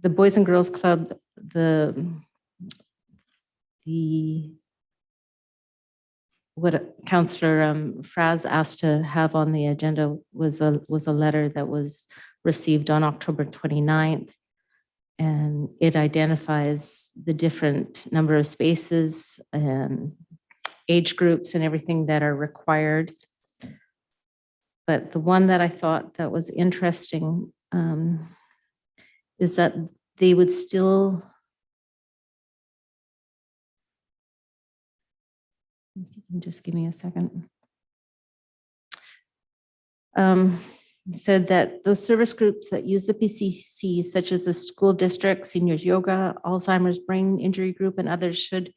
The Boys and Girls Club, what Councillor Fraz asked to have on the agenda was a letter that was received on October 29th. And it identifies the different number of spaces and age groups and everything that are required. But the one that I thought that was interesting is that they would still, if you can just give me a second. Said that those service groups that use the PCC, such as the school district, seniors yoga, Alzheimer's brain injury group, and others, should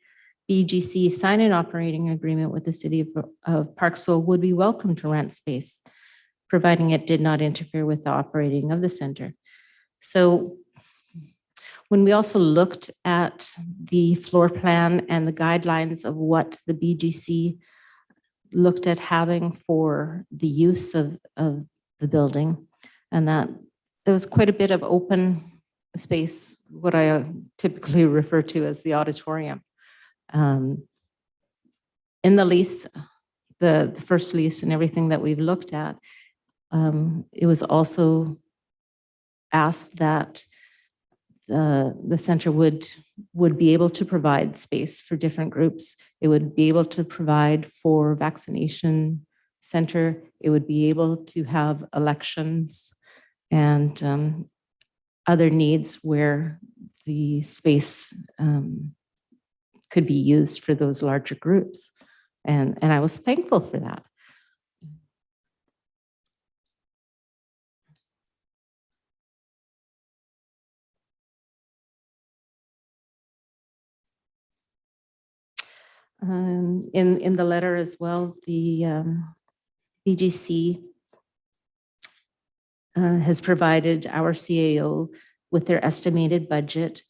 BGC sign an operating agreement with the city of Parksville, would be welcome to rent space, providing it did not interfere with the operating of the center. So when we also looked at the floor plan and the guidelines of what the BGC looked at having for the use of the building, and that there was quite a bit of open space, what I typically refer to as the auditorium. In the lease, the first lease and everything that we've looked at, it was also asked that the center would be able to provide space for different groups. It would be able to provide for vaccination center. It would be able to have elections and other needs where the space could be used for those larger groups. And I was thankful for that. In the letter as well, the BGC has provided our CAO with their estimated budget,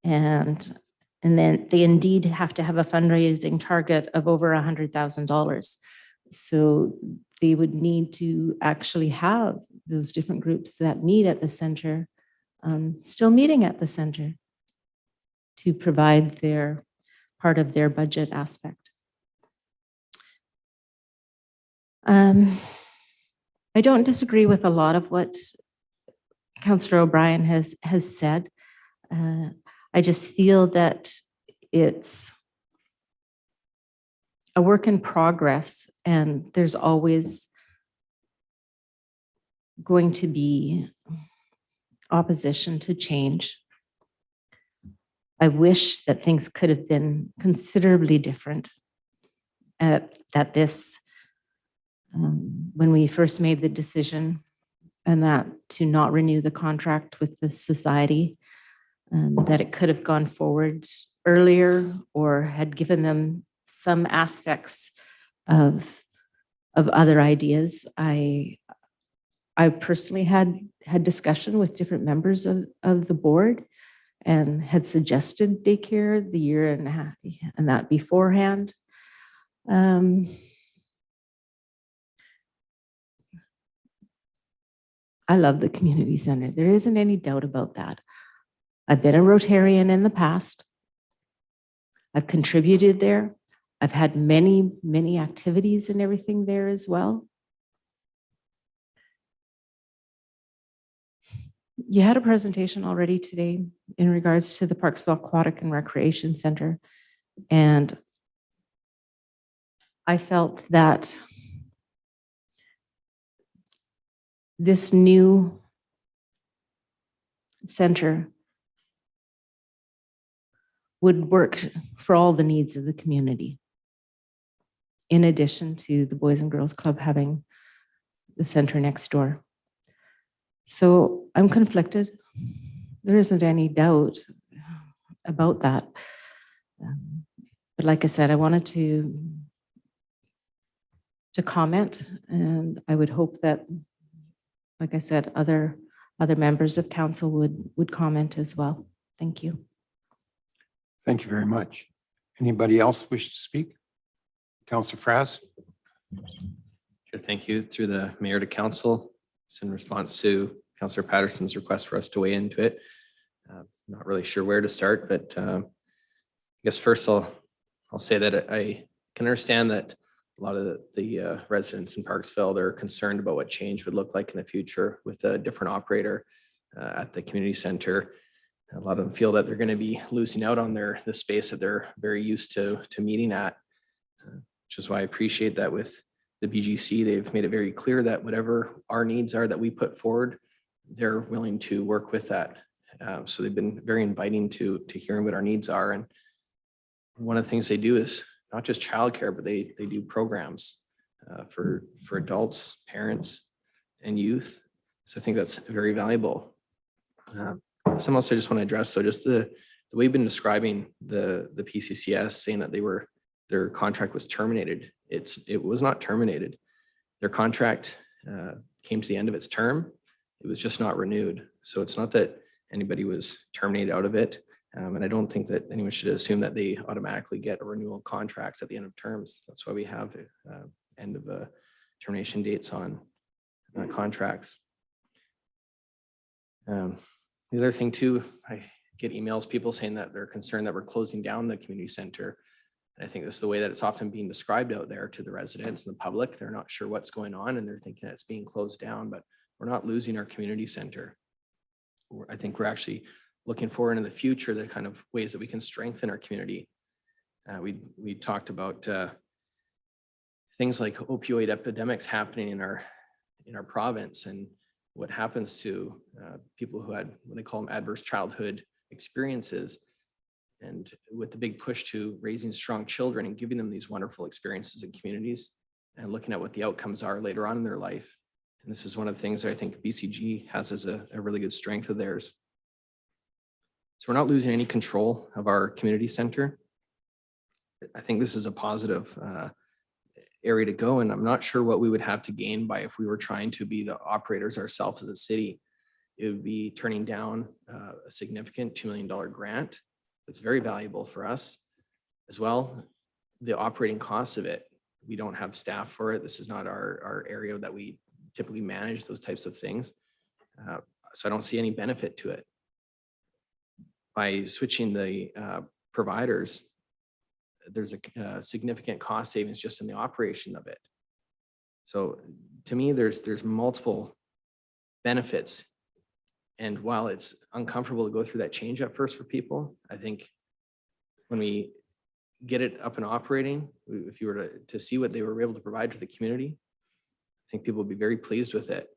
and then they indeed have to have a fundraising target of over $100,000. So they would need to actually have those different groups that meet at the center still meeting at the center to provide their part of their budget aspect. I don't disagree with a lot of what Councillor OBrien has said. I just feel that it's a work in progress, and there's always going to be opposition to change. I wish that things could have been considerably different at this, when we first made the decision, and that to not renew the contract with the society, that it could have gone forward earlier or had given them some aspects of other ideas. I personally had discussion with different members of the board and had suggested daycare the year and a half and that beforehand. I love the community center. There isn't any doubt about that. I've been a Rotarian in the past. I've contributed there. I've had many, many activities and everything there as well. You had a presentation already today in regards to the Parksville Aquatic and Recreation Center. And I felt that this new center would work for all the needs of the community, in addition to the Boys and Girls Club having the center next door. So I'm conflicted. There isn't any doubt about that. But like I said, I wanted to comment, and I would hope that, like I said, other members of council would comment as well. Thank you. Thank you very much. Anybody else wish to speak? Councillor Frass. Sure, thank you. Through the mayor to council, it's in response to Councillor Patterson's request for us to weigh into it. Not really sure where to start, but I guess first I'll say that I can understand that a lot of the residents in Parksville, they're concerned about what change would look like in the future with a different operator at the community center. A lot of them feel that they're going to be losing out on the space that they're very used to meeting at, which is why I appreciate that with the BGC, they've made it very clear that whatever our needs are that we put forward, they're willing to work with that. So they've been very inviting to hearing what our needs are. And one of the things they do is not just childcare, but they do programs for adults, parents, and youth. So I think that's very valuable. Something else I just want to address. So just the way you've been describing the PCCS, saying that their contract was terminated. It was not terminated. Their contract came to the end of its term. It was just not renewed. So it's not that anybody was terminated out of it. And I don't think that anyone should assume that they automatically get a renewal contracts at the end of terms. That's why we have end of termination dates on contracts. The other thing too, I get emails, people saying that they're concerned that we're closing down the community center. And I think this is the way that it's often being described out there to the residents and the public. They're not sure what's going on and they're thinking that it's being closed down, but we're not losing our community center. I think we're actually looking forward in the future, the kind of ways that we can strengthen our community. We talked about things like opioid epidemics happening in our province and what happens to people who had what they call them adverse childhood experiences. And with the big push to raising strong children and giving them these wonderful experiences in communities and looking at what the outcomes are later on in their life. And this is one of the things that I think BCG has as a really good strength of theirs. So we're not losing any control of our community center. I think this is a positive area to go. And I'm not sure what we would have to gain by if we were trying to be the operators ourselves as a city. It would be turning down a significant $2 million grant. It's very valuable for us as well. The operating costs of it, we don't have staff for it. This is not our area that we typically manage those types of things. So I don't see any benefit to it. By switching the providers, there's a significant cost savings just in the operation of it. So to me, there's multiple benefits. And while it's uncomfortable to go through that change at first for people, I think when we get it up and operating, if you were to see what they were able to provide to the community, I think people would be very pleased with it.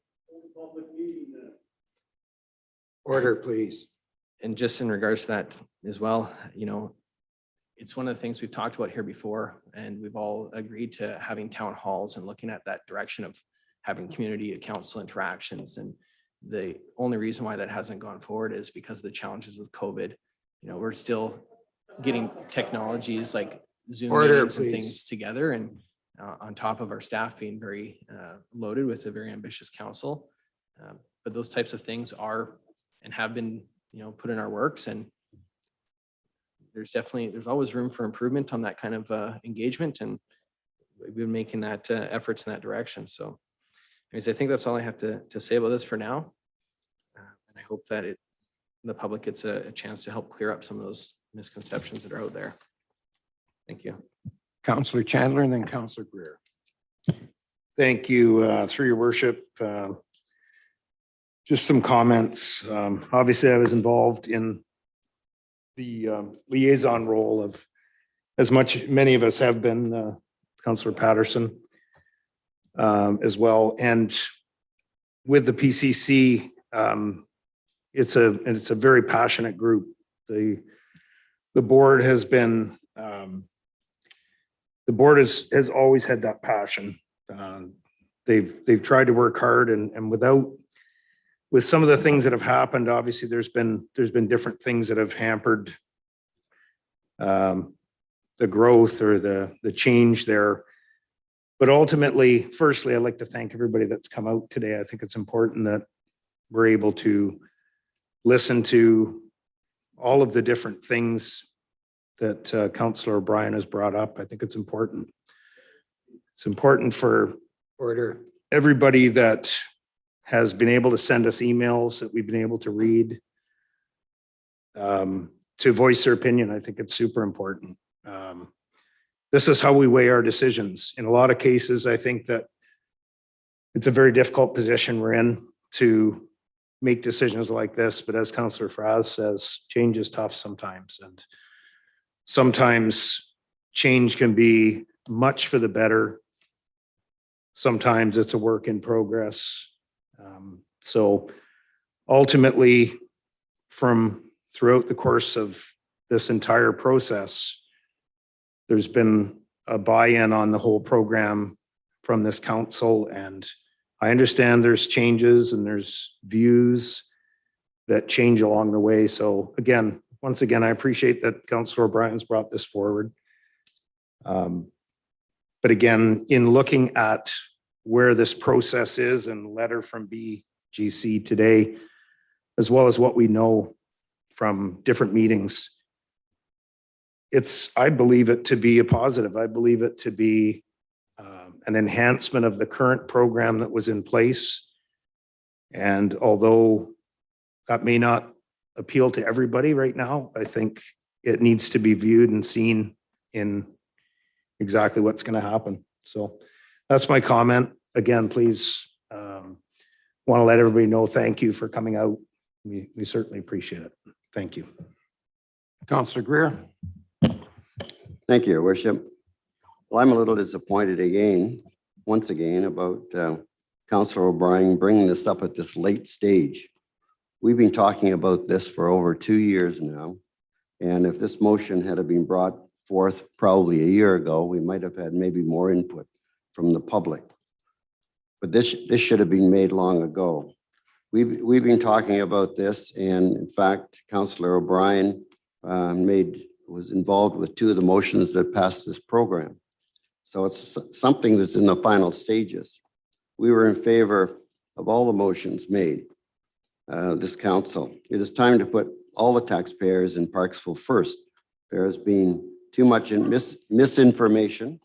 Order, please. And just in regards to that as well, it's one of the things we've talked about here before, and we've all agreed to having town halls and looking at that direction of having community council interactions. And the only reason why that hasn't gone forward is because of the challenges with COVID. We're still getting technologies like Zoom meetings and things together, and on top of our staff being very loaded with a very ambitious council. But those types of things are and have been put in our works, and there's always room for improvement on that kind of engagement, and we've been making that efforts in that direction. So anyways, I think that's all I have to say about this for now. And I hope that the public gets a chance to help clear up some of those misconceptions that are out there. Thank you. Councillor Chandler and then Councillor Greer. Thank you, through your worship. Just some comments. Obviously, I was involved in the liaison role of many of us have been, Councillor Patterson as well. And with the PCC, it's a very passionate group. The board has been, the board has always had that passion. They've tried to work hard, and with some of the things that have happened, obviously there's been different things that have hampered the growth or the change there. But ultimately, firstly, I'd like to thank everybody that's come out today. I think it's important that we're able to listen to all of the different things that Councillor OBrien has brought up. I think it's important. It's important for Order. everybody that has been able to send us emails that we've been able to read, to voice their opinion. I think it's super important. This is how we weigh our decisions. In a lot of cases, I think that it's a very difficult position we're in to make decisions like this. But as Councillor Fraz says, change is tough sometimes. And sometimes change can be much for the better. Sometimes it's a work in progress. So ultimately, from throughout the course of this entire process, there's been a buy-in on the whole program from this council. And I understand there's changes and there's views that change along the way. So again, once again, I appreciate that Councillor O'Brien's brought this forward. But again, in looking at where this process is and letter from BGC today, as well as what we know from different meetings, I believe it to be a positive. I believe it to be an enhancement of the current program that was in place. And although that may not appeal to everybody right now, I think it needs to be viewed and seen in exactly what's going to happen. So that's my comment. Again, please want to let everybody know, thank you for coming out. We certainly appreciate it. Thank you. Councillor Greer. Thank you, Your Worship. Well, I'm a little disappointed once again, about Councillor O'Brien bringing this up at this late stage. We've been talking about this for over 2 years now. And if this motion had been brought forth probably a year ago, we might have had maybe more input from the public. But this should have been made long ago. We've been talking about this, and in fact, Councillor O'Brien was involved with 2 of the motions that passed this program. So it's something that's in the final stages. We were in favor of all the motions made, this council. It is time to put all the taxpayers in Parksville first. There has been too much misinformation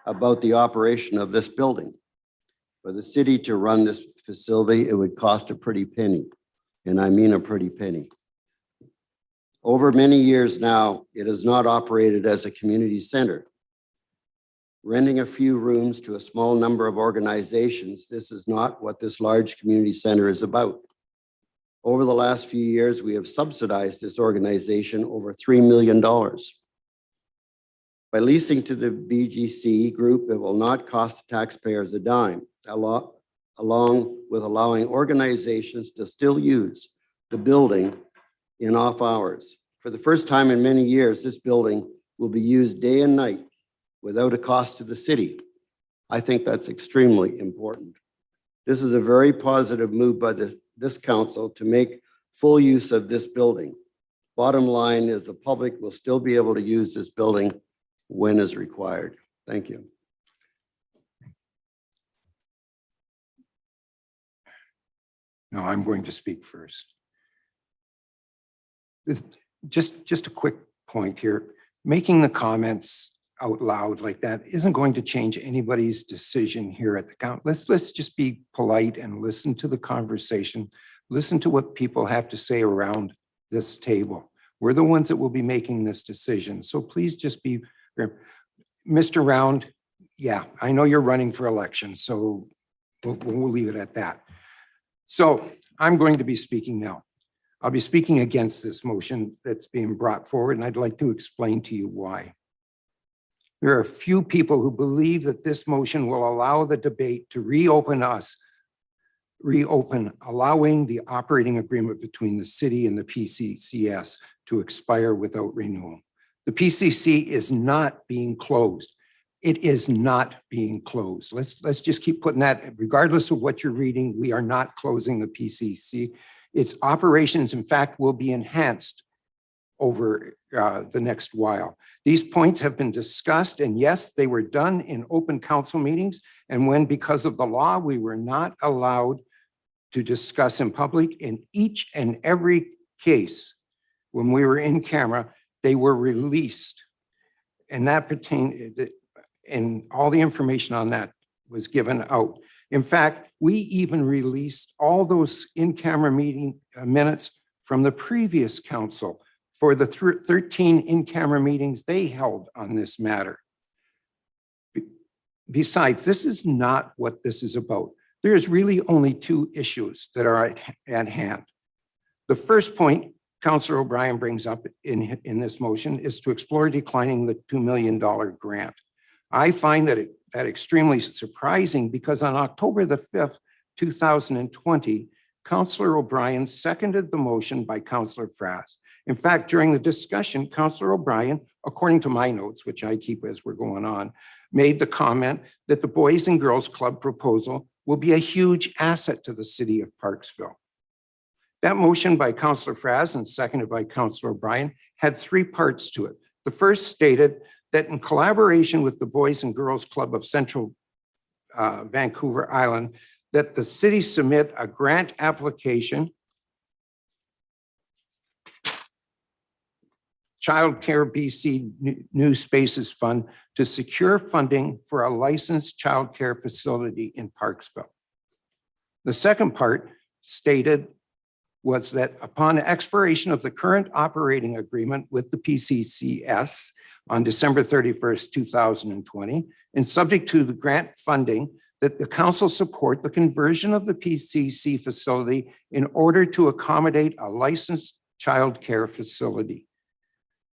about the operation of this building. For the city to run this facility, it would cost a pretty penny, and I mean a pretty penny. Over many years now, it is not operated as a community center. Renting a few rooms to a small number of organizations, this is not what this large community center is about. Over the last few years, we have subsidized this organization over $3 million. By leasing to the BGC group, it will not cost taxpayers a dime, along with allowing organizations to still use the building in off hours. For the first time in many years, this building will be used day and night without a cost to the city. I think that's extremely important. This is a very positive move by this council to make full use of this building. Bottom line is the public will still be able to use this building when is required. Thank you. No, I'm going to speak first. Just a quick point here. Making the comments out loud like that isn't going to change anybody's decision here at the council. Let's just be polite and listen to the conversation. Listen to what people have to say around this table. We're the ones that will be making this decision. So please just be, Mr. Round, yeah, I know you're running for election, so we'll leave it at that. So I'm going to be speaking now. I'll be speaking against this motion that's being brought forward, and I'd like to explain to you why. There are a few people who believe that this motion will allow the debate to reopen, allowing the operating agreement between the city and the PCCS to expire without renewal. The PCC is not being closed. It is not being closed. Let's just keep putting that, regardless of what you're reading, we are not closing the PCC. Its operations, in fact, will be enhanced over the next while. These points have been discussed, and yes, they were done in open council meetings. And when, because of the law, we were not allowed to discuss in public, in each and every case, when we were in camera, they were released. And that pertained, and all the information on that was given out. In fact, we even released all those in-camera meeting minutes from the previous council for the 13 in-camera meetings they held on this matter. Besides, this is not what this is about. There is really only two issues that are at hand. The first point Councillor OBrien brings up in this motion is to explore declining the $2 million grant. I find that extremely surprising because on October the 5th, 2020, Councillor OBrien seconded the motion by Councillor Frass. In fact, during the discussion, Councillor OBrien, according to my notes, which I keep as we're going on, made the comment that the Boys and Girls Club proposal will be a huge asset to the city of Parksville. That motion by Councillor Frass and seconded by Councillor OBrien had three parts to it. The first stated that in collaboration with the Boys and Girls Club of Central Vancouver Island, that the city submit a grant application, Child Care BC New Spaces Fund, to secure funding for a licensed child care facility in Parksville. The second part stated was that upon expiration of the current operating agreement with the PCCS on December 31st, 2020, and subject to the grant funding, that the council support the conversion of the PCC facility in order to accommodate a licensed child care facility.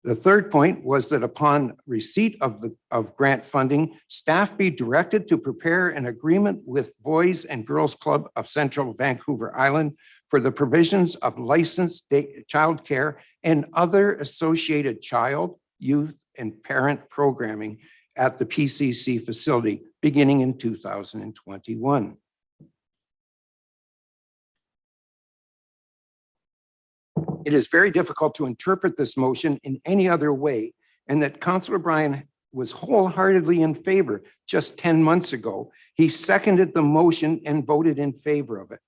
The third point was that upon receipt of grant funding, staff be directed to prepare an agreement with Boys and Girls Club of Central Vancouver Island for the provisions of licensed child care and other associated child, youth, and parent programming at the PCC facility beginning in 2021. It is very difficult to interpret this motion in any other way, and that Councillor OBrien was wholeheartedly in favor just 10 months ago. He seconded the motion and voted in favor of it.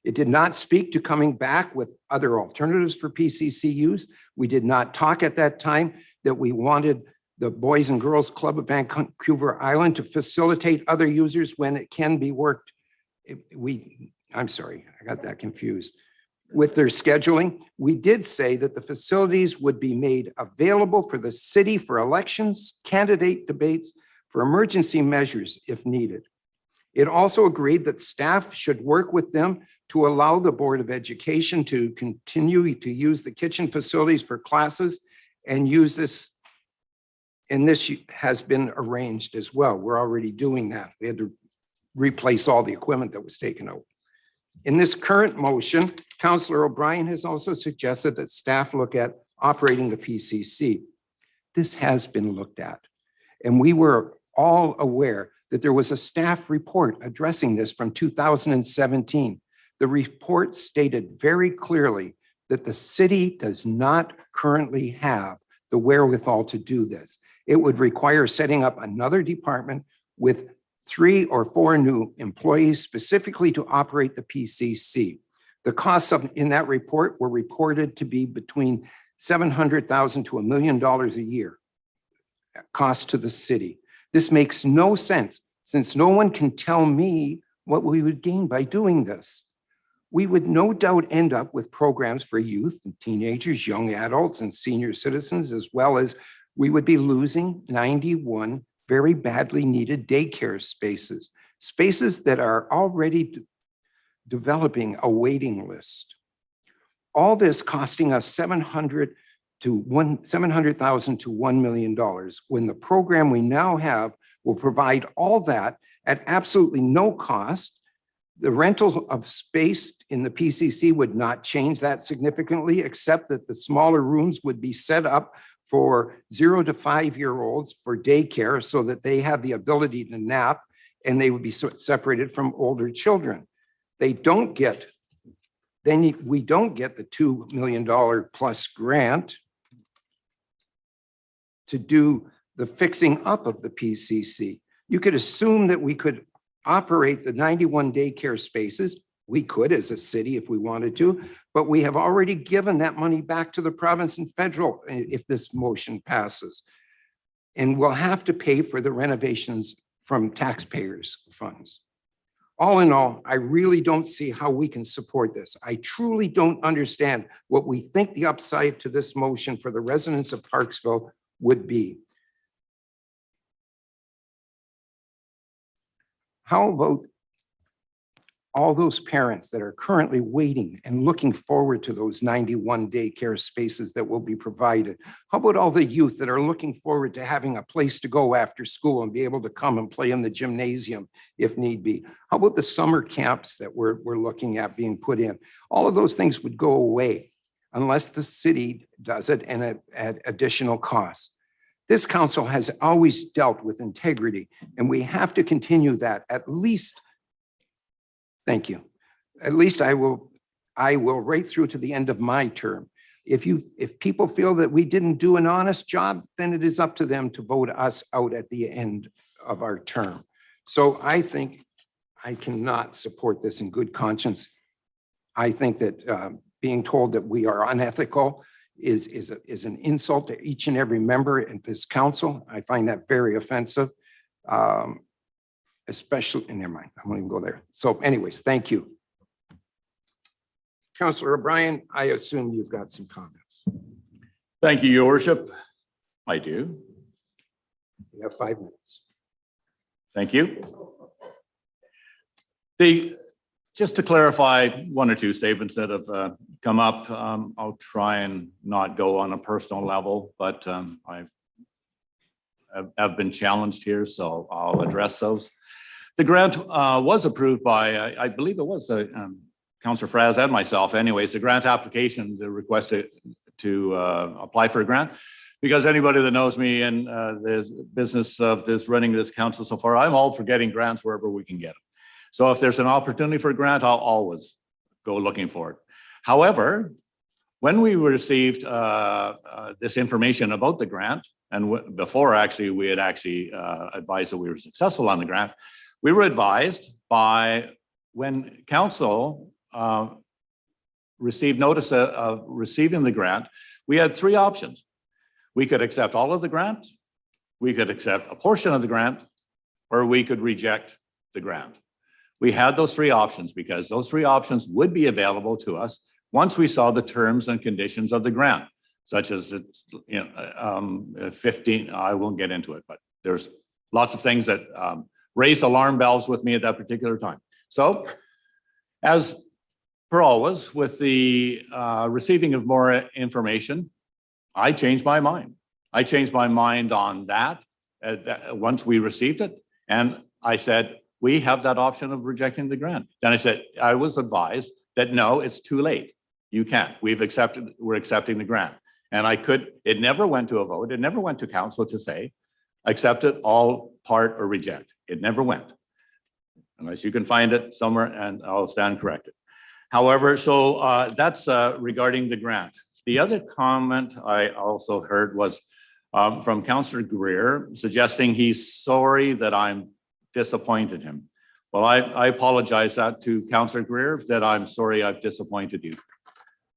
It did not speak to coming back with other alternatives for PCC use. We did not talk at that time that we wanted the Boys and Girls Club of Vancouver Island to facilitate other users when it can be worked. I'm sorry, I got that confused. With their scheduling, we did say that the facilities would be made available for the city for elections, candidate debates, for emergency measures if needed. It also agreed that staff should work with them to allow the Board of Education to continue to use the kitchen facilities for classes and use this. And this has been arranged as well. We're already doing that. We had to replace all the equipment that was taken out. In this current motion, Councillor OBrien has also suggested that staff look at operating the PCC. This has been looked at, and we were all aware that there was a staff report addressing this from 2017. The report stated very clearly that the city does not currently have the wherewithal to do this. It would require setting up another department with 3 or 4 new employees specifically to operate the PCC. The costs in that report were reported to be between $700,000 to $1 million a year cost to the city. This makes no sense since no one can tell me what we would gain by doing this. We would no doubt end up with programs for youth and teenagers, young adults, and senior citizens, as well as we would be losing 91 very badly needed daycare spaces that are already developing a waiting list. All this costing us $700,000 to $1 million when the program we now have will provide all that at absolutely no cost. The rental of space in the PCC would not change that significantly, except that the smaller rooms would be set up for 0 to 5-year-olds for daycare so that they have the ability to nap, and they would be separated from older children. We don't get the $2 million plus grant to do the fixing up of the PCC. You could assume that we could operate the 91 daycare spaces. We could as a city if we wanted to, but we have already given that money back to the province and federal if this motion passes. And we'll have to pay for the renovations from taxpayers' funds. All in all, I really don't see how we can support this. I truly don't understand what we think the upside to this motion for the residents of Parksville would be. How about all those parents that are currently waiting and looking forward to those 91 daycare spaces that will be provided? How about all the youth that are looking forward to having a place to go after school and be able to come and play in the gymnasium if need be? How about the summer camps that we're looking at being put in? All of those things would go away unless the city does it and at additional costs. This council has always dealt with integrity, and we have to continue that at least. Thank you. At least I will right through to the end of my term. If people feel that we didn't do an honest job, then it is up to them to vote us out at the end of our term. So I think I cannot support this in good conscience. I think that being told that we are unethical is an insult to each and every member in this council. I find that very offensive. Especially, and never mind, I won't even go there. So anyways, thank you. Councillor O'Brien, I assume you've got some comments. Thank you, Your Worship. I do. You have 5 minutes. Thank you. Just to clarify 1 or 2 statements that have come up, I'll try and not go on a personal level, but I've been challenged here, so I'll address those. The grant was approved by, I believe it was Councillor Fraz and myself. Anyways, the grant application, the request to apply for a grant, because anybody that knows me and the business of this running this council so far, I'm all for getting grants wherever we can get them. So if there's an opportunity for a grant, I'll always go looking for it. However, when we received this information about the grant, and before actually we had actually advised that we were successful on the grant, we were advised by when council received notice of receiving the grant, we had 3 options. We could accept all of the grant, we could accept a portion of the grant, or we could reject the grant. We had those 3 options because those 3 options would be available to us once we saw the terms and conditions of the grant, such as it's, 15, I won't get into it, but there's lots of things that raised alarm bells with me at that particular time. So as per always, with the receiving of more information, I changed my mind. I changed my mind on that once we received it. And I said, we have that option of rejecting the grant. Then I said, I was advised that no, it's too late. You can't. We're accepting the grant. And it never went to a vote. It never went to council to say, accept it, all, part, or reject. It never went. Unless you can find it somewhere and I'll stand corrected. However, so that's regarding the grant. The other comment I also heard was from Councillor Greer suggesting he's sorry that I'm disappointed him. Well, I apologize that to Councillor Greer that I'm sorry I've disappointed you.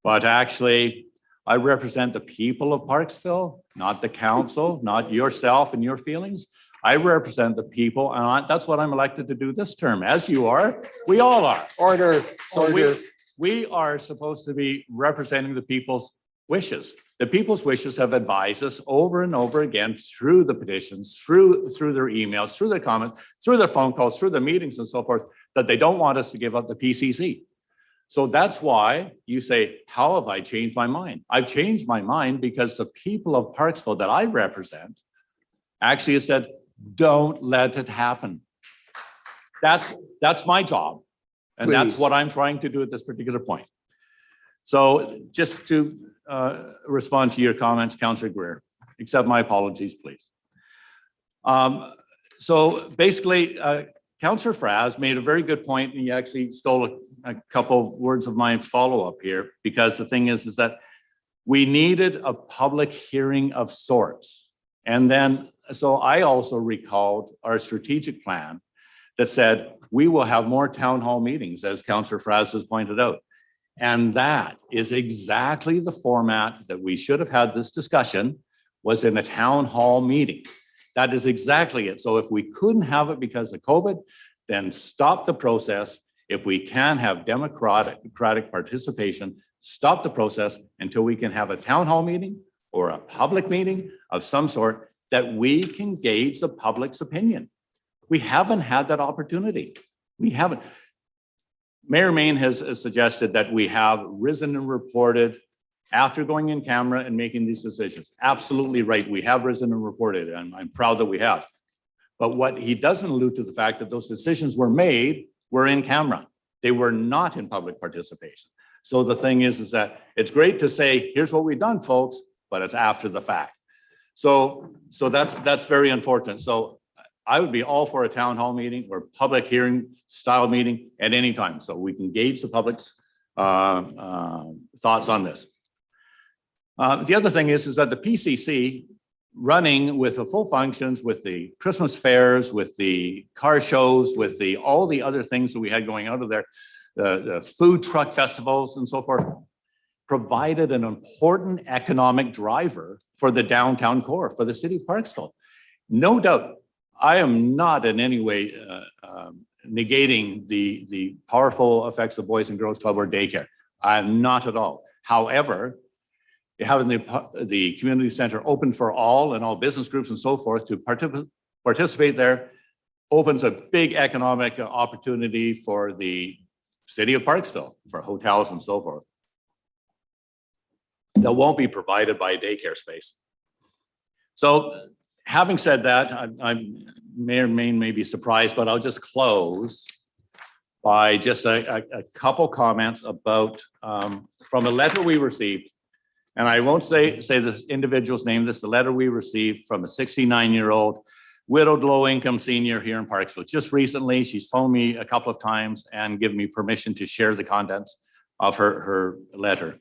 But actually, I represent the people of Parksville, not the council, not yourself and your feelings. I represent the people, and that's what I'm elected to do this term, as you are. We all are. Order. So order. we are supposed to be representing the people's wishes. The people's wishes have advised us over and over again through the petitions, through their emails, through their comments, through their phone calls, through the meetings and so forth, that they don't want us to give up the PCC. So that's why you say, how have I changed my mind? I've changed my mind because the people of Parksville that I represent actually have said, don't let it happen. That's my job. And that's Please. what I'm trying to do at this particular point. So just to respond to your comments, Councillor Greer, accept my apologies, please. So basically, Councillor Fraz made a very good point, and he actually stole a couple of words of my follow-up here, because the thing is that we needed a public hearing of sorts. And then, so I also recalled our strategic plan that said, we will have more town hall meetings, as Councillor Fraz has pointed out. And that is exactly the format that we should have had this discussion, was in a town hall meeting. That is exactly it. So if we couldn't have it because of COVID, then stop the process. If we can have democratic participation, stop the process until we can have a town hall meeting or a public meeting of some sort that we can gauge the public's opinion. We haven't had that opportunity. We haven't. Mayor Mayne has suggested that we have risen and reported after going in camera and making these decisions. Absolutely right. We have risen and reported, and I'm proud that we have. But what he doesn't allude to the fact that those decisions were made were in camera. They were not in public participation. So the thing is that it's great to say, here's what we've done, folks, but it's after the fact. So that's very unfortunate. So I would be all for a town hall meeting or public hearing style meeting at any time, so we can gauge the public's thoughts on this. The other thing is that the PCC running with the full functions, with the Christmas fairs, with the car shows, with all the other things that we had going out of there, the food truck festivals and so forth, provided an important economic driver for the downtown core, for the city of Parksville. No doubt, I am not in any way negating the powerful effects of Boys and Girls Club or daycare. I'm not at all. However, having the community center open for all and all business groups and so forth to participate there opens a big economic opportunity for the city of Parksville, for hotels and so forth, that won't be provided by a daycare space. So having said that, Mayor Mayne may be surprised, but I'll just close by just a couple comments about from a letter we received. And I won't say this individual's name. This is a letter we received from a 69-year-old widowed low-income senior here in Parksville. Just recently, she's phoned me a couple of times and given me permission to share the contents of her letter.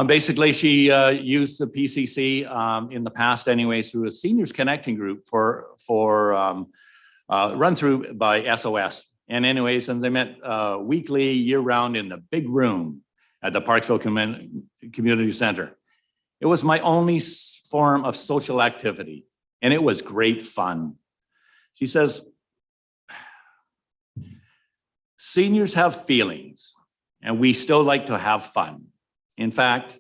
Basically, she used the PCC in the past anyways through a seniors connecting group for run through by SOS. And anyways, and they met weekly, year-round in the big room at the Parksville Community Center. It was my only form of social activity, and it was great fun. She says, seniors have feelings, and we still like to have fun. In fact,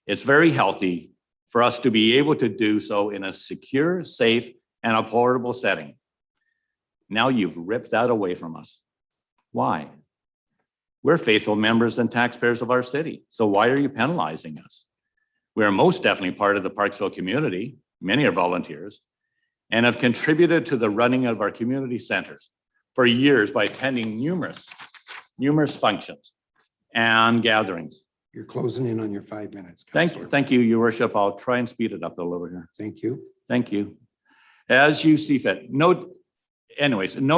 it's very healthy for us to be able to do so in a secure, safe, and affordable setting. Now you've ripped that away from us. Why? We're faithful members and taxpayers of our city, so why are you penalizing us? We are most definitely part of the Parksville community. Many are volunteers and have contributed to the running of our community centers for years by attending numerous functions and gatherings. You're closing in on your 5 minutes. Councillor. Thank you, Your Worship. I'll try and speed it up a little bit here. Thank you. Thank you. As you see fit. No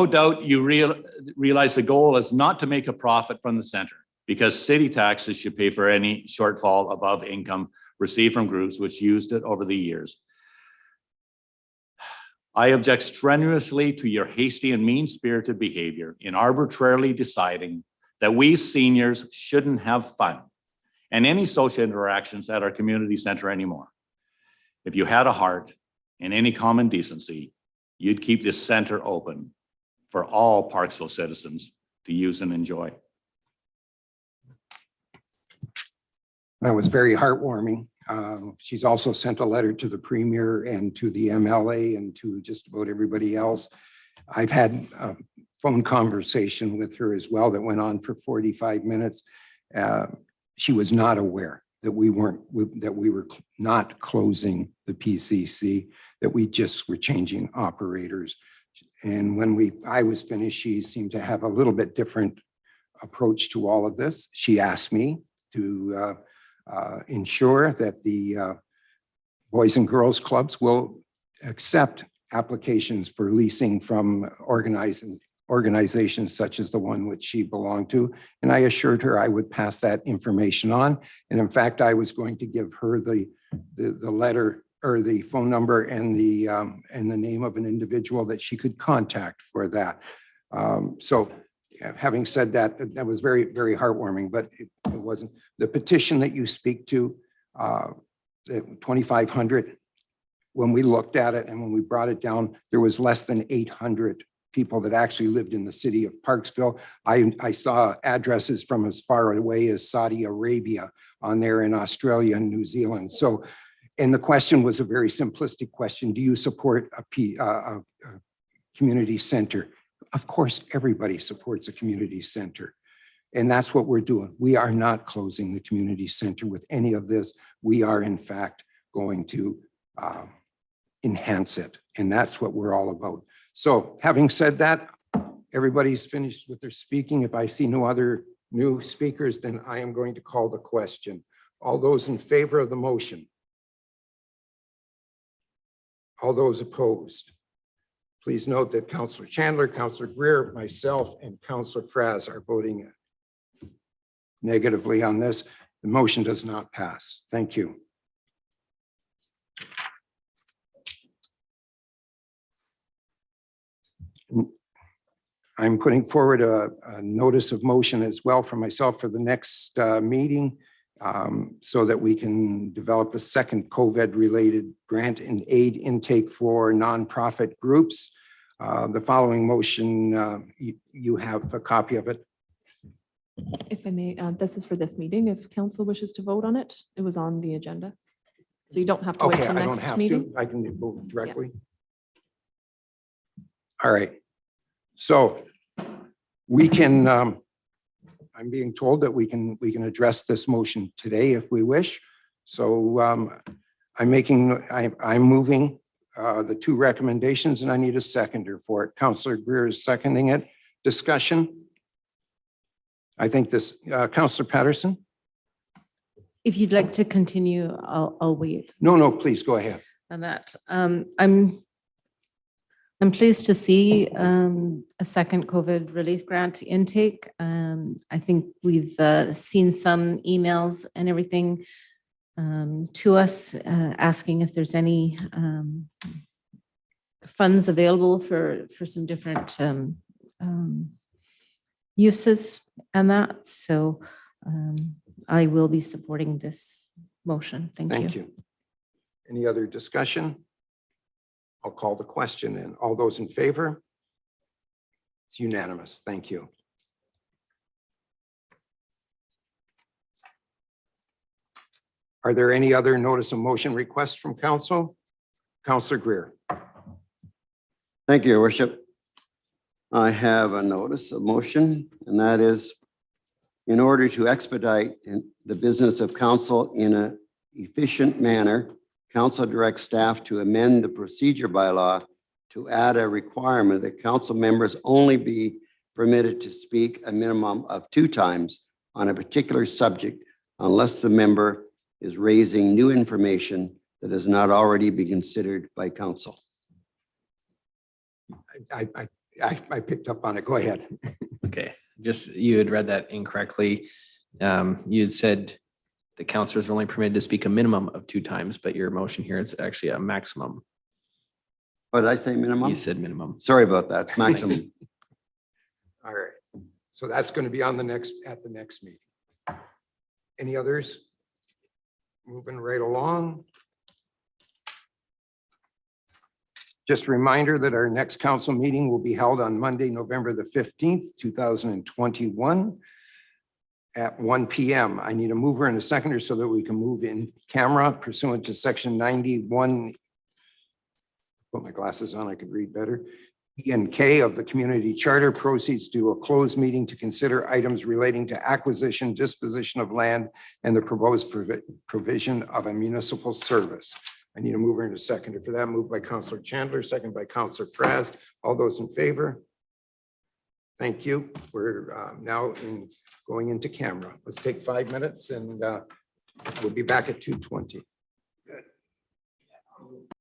doubt you realize the goal is not to make a profit from the center, because city taxes should pay for any shortfall above income received from groups which used it over the years. I object strenuously to your hasty and mean-spirited behavior in arbitrarily deciding that we seniors shouldn't have fun and any social interactions at our community center anymore. If you had a heart and any common decency, you'd keep this center open for all Parksville citizens to use and enjoy. That was very heartwarming. She's also sent a letter to the Premier and to the MLA and to just about everybody else. I've had a phone conversation with her as well that went on for 45 minutes. She was not aware that we were not closing the PCC, that we just were changing operators. And when I was finished, she seemed to have a little bit different approach to all of this. She asked me to ensure that the Boys and Girls Clubs will accept applications for leasing from organizations such as the one which she belonged to. And I assured her I would pass that information on. And in fact, I was going to give her the letter or the phone number and the name of an individual that she could contact for that. So having said that, that was very, very heartwarming, but it wasn't. The petition that you speak to, the 2,500, when we looked at it and when we brought it down, there was less than 800 people that actually lived in the city of Parksville. I saw addresses from as far away as Saudi Arabia on there, in Australia and New Zealand. So, and the question was a very simplistic question. Do you support a community center? Of course, everybody supports a community center. And that's what we're doing. We are not closing the community center with any of this. We are in fact going to enhance it. And that's what we're all about. So having said that, everybody's finished with their speaking. If I see no other new speakers, then I am going to call the question. All those in favor of the motion? All those opposed? Please note that Councillor Chandler, Councillor Greer, myself, and Councillor Fraz are voting negatively on this. The motion does not pass. Thank you. I'm putting forward a notice of motion as well for myself for the next meeting, so that we can develop a second COVID-related grant and aid intake for nonprofit groups. The following motion, you have a copy of it. If I may, this is for this meeting. If council wishes to vote on it, it was on the agenda. So you don't have to wait Okay, till I don't next have meeting. to. I can vote directly. All right. So we can, I'm being told that we can address this motion today if we wish. So I'm moving the two recommendations, and I need a seconder for it. Councillor Greer is seconding it. Discussion? I think this, Councillor Patterson? If you'd like to continue, I'll wait No, please go ahead. on that. I'm pleased to see a second COVID relief grant intake. I think we've seen some emails and everything to us asking if there's any funds available for some different uses and that. So I will be supporting this motion. Thank you. Any other discussion? I'll call the question then. All those in favor? It's unanimous. Thank you. Are there any other notice of motion requests from council? Councillor Greer. Thank you, Your Worship. I have a notice of motion, and that is in order to expedite the business of council in an efficient manner, council directs staff to amend the procedure bylaw to add a requirement that council members only be permitted to speak a minimum of 2 times on a particular subject unless the member is raising new information that has not already been considered by council. I picked up on it. Go ahead. Okay, just you had read that incorrectly. You had said the councillors are only permitted to speak a minimum of 2 times, but your motion here is actually a maximum. What did I say, minimum? You said minimum. Sorry about that, maximum. All right. So that's going to be on the next, at the next meeting. Any others? Moving right along. Just a reminder that our next council meeting will be held on Monday, November the 15th, 2021 at 1 p.m. I need a mover and a seconder so that we can move in camera pursuant to section 91. Put my glasses on, I could read better. E and K of the community charter proceeds to a closed meeting to consider items relating to acquisition, disposition of land, and the proposed provision of a municipal service. I need a mover and a seconder for that. Moved by Councillor Chandler, second by Councillor Fraz. All those in favor? Thank you. We're now going into camera. Let's take 5 minutes and we'll be back at 2:20.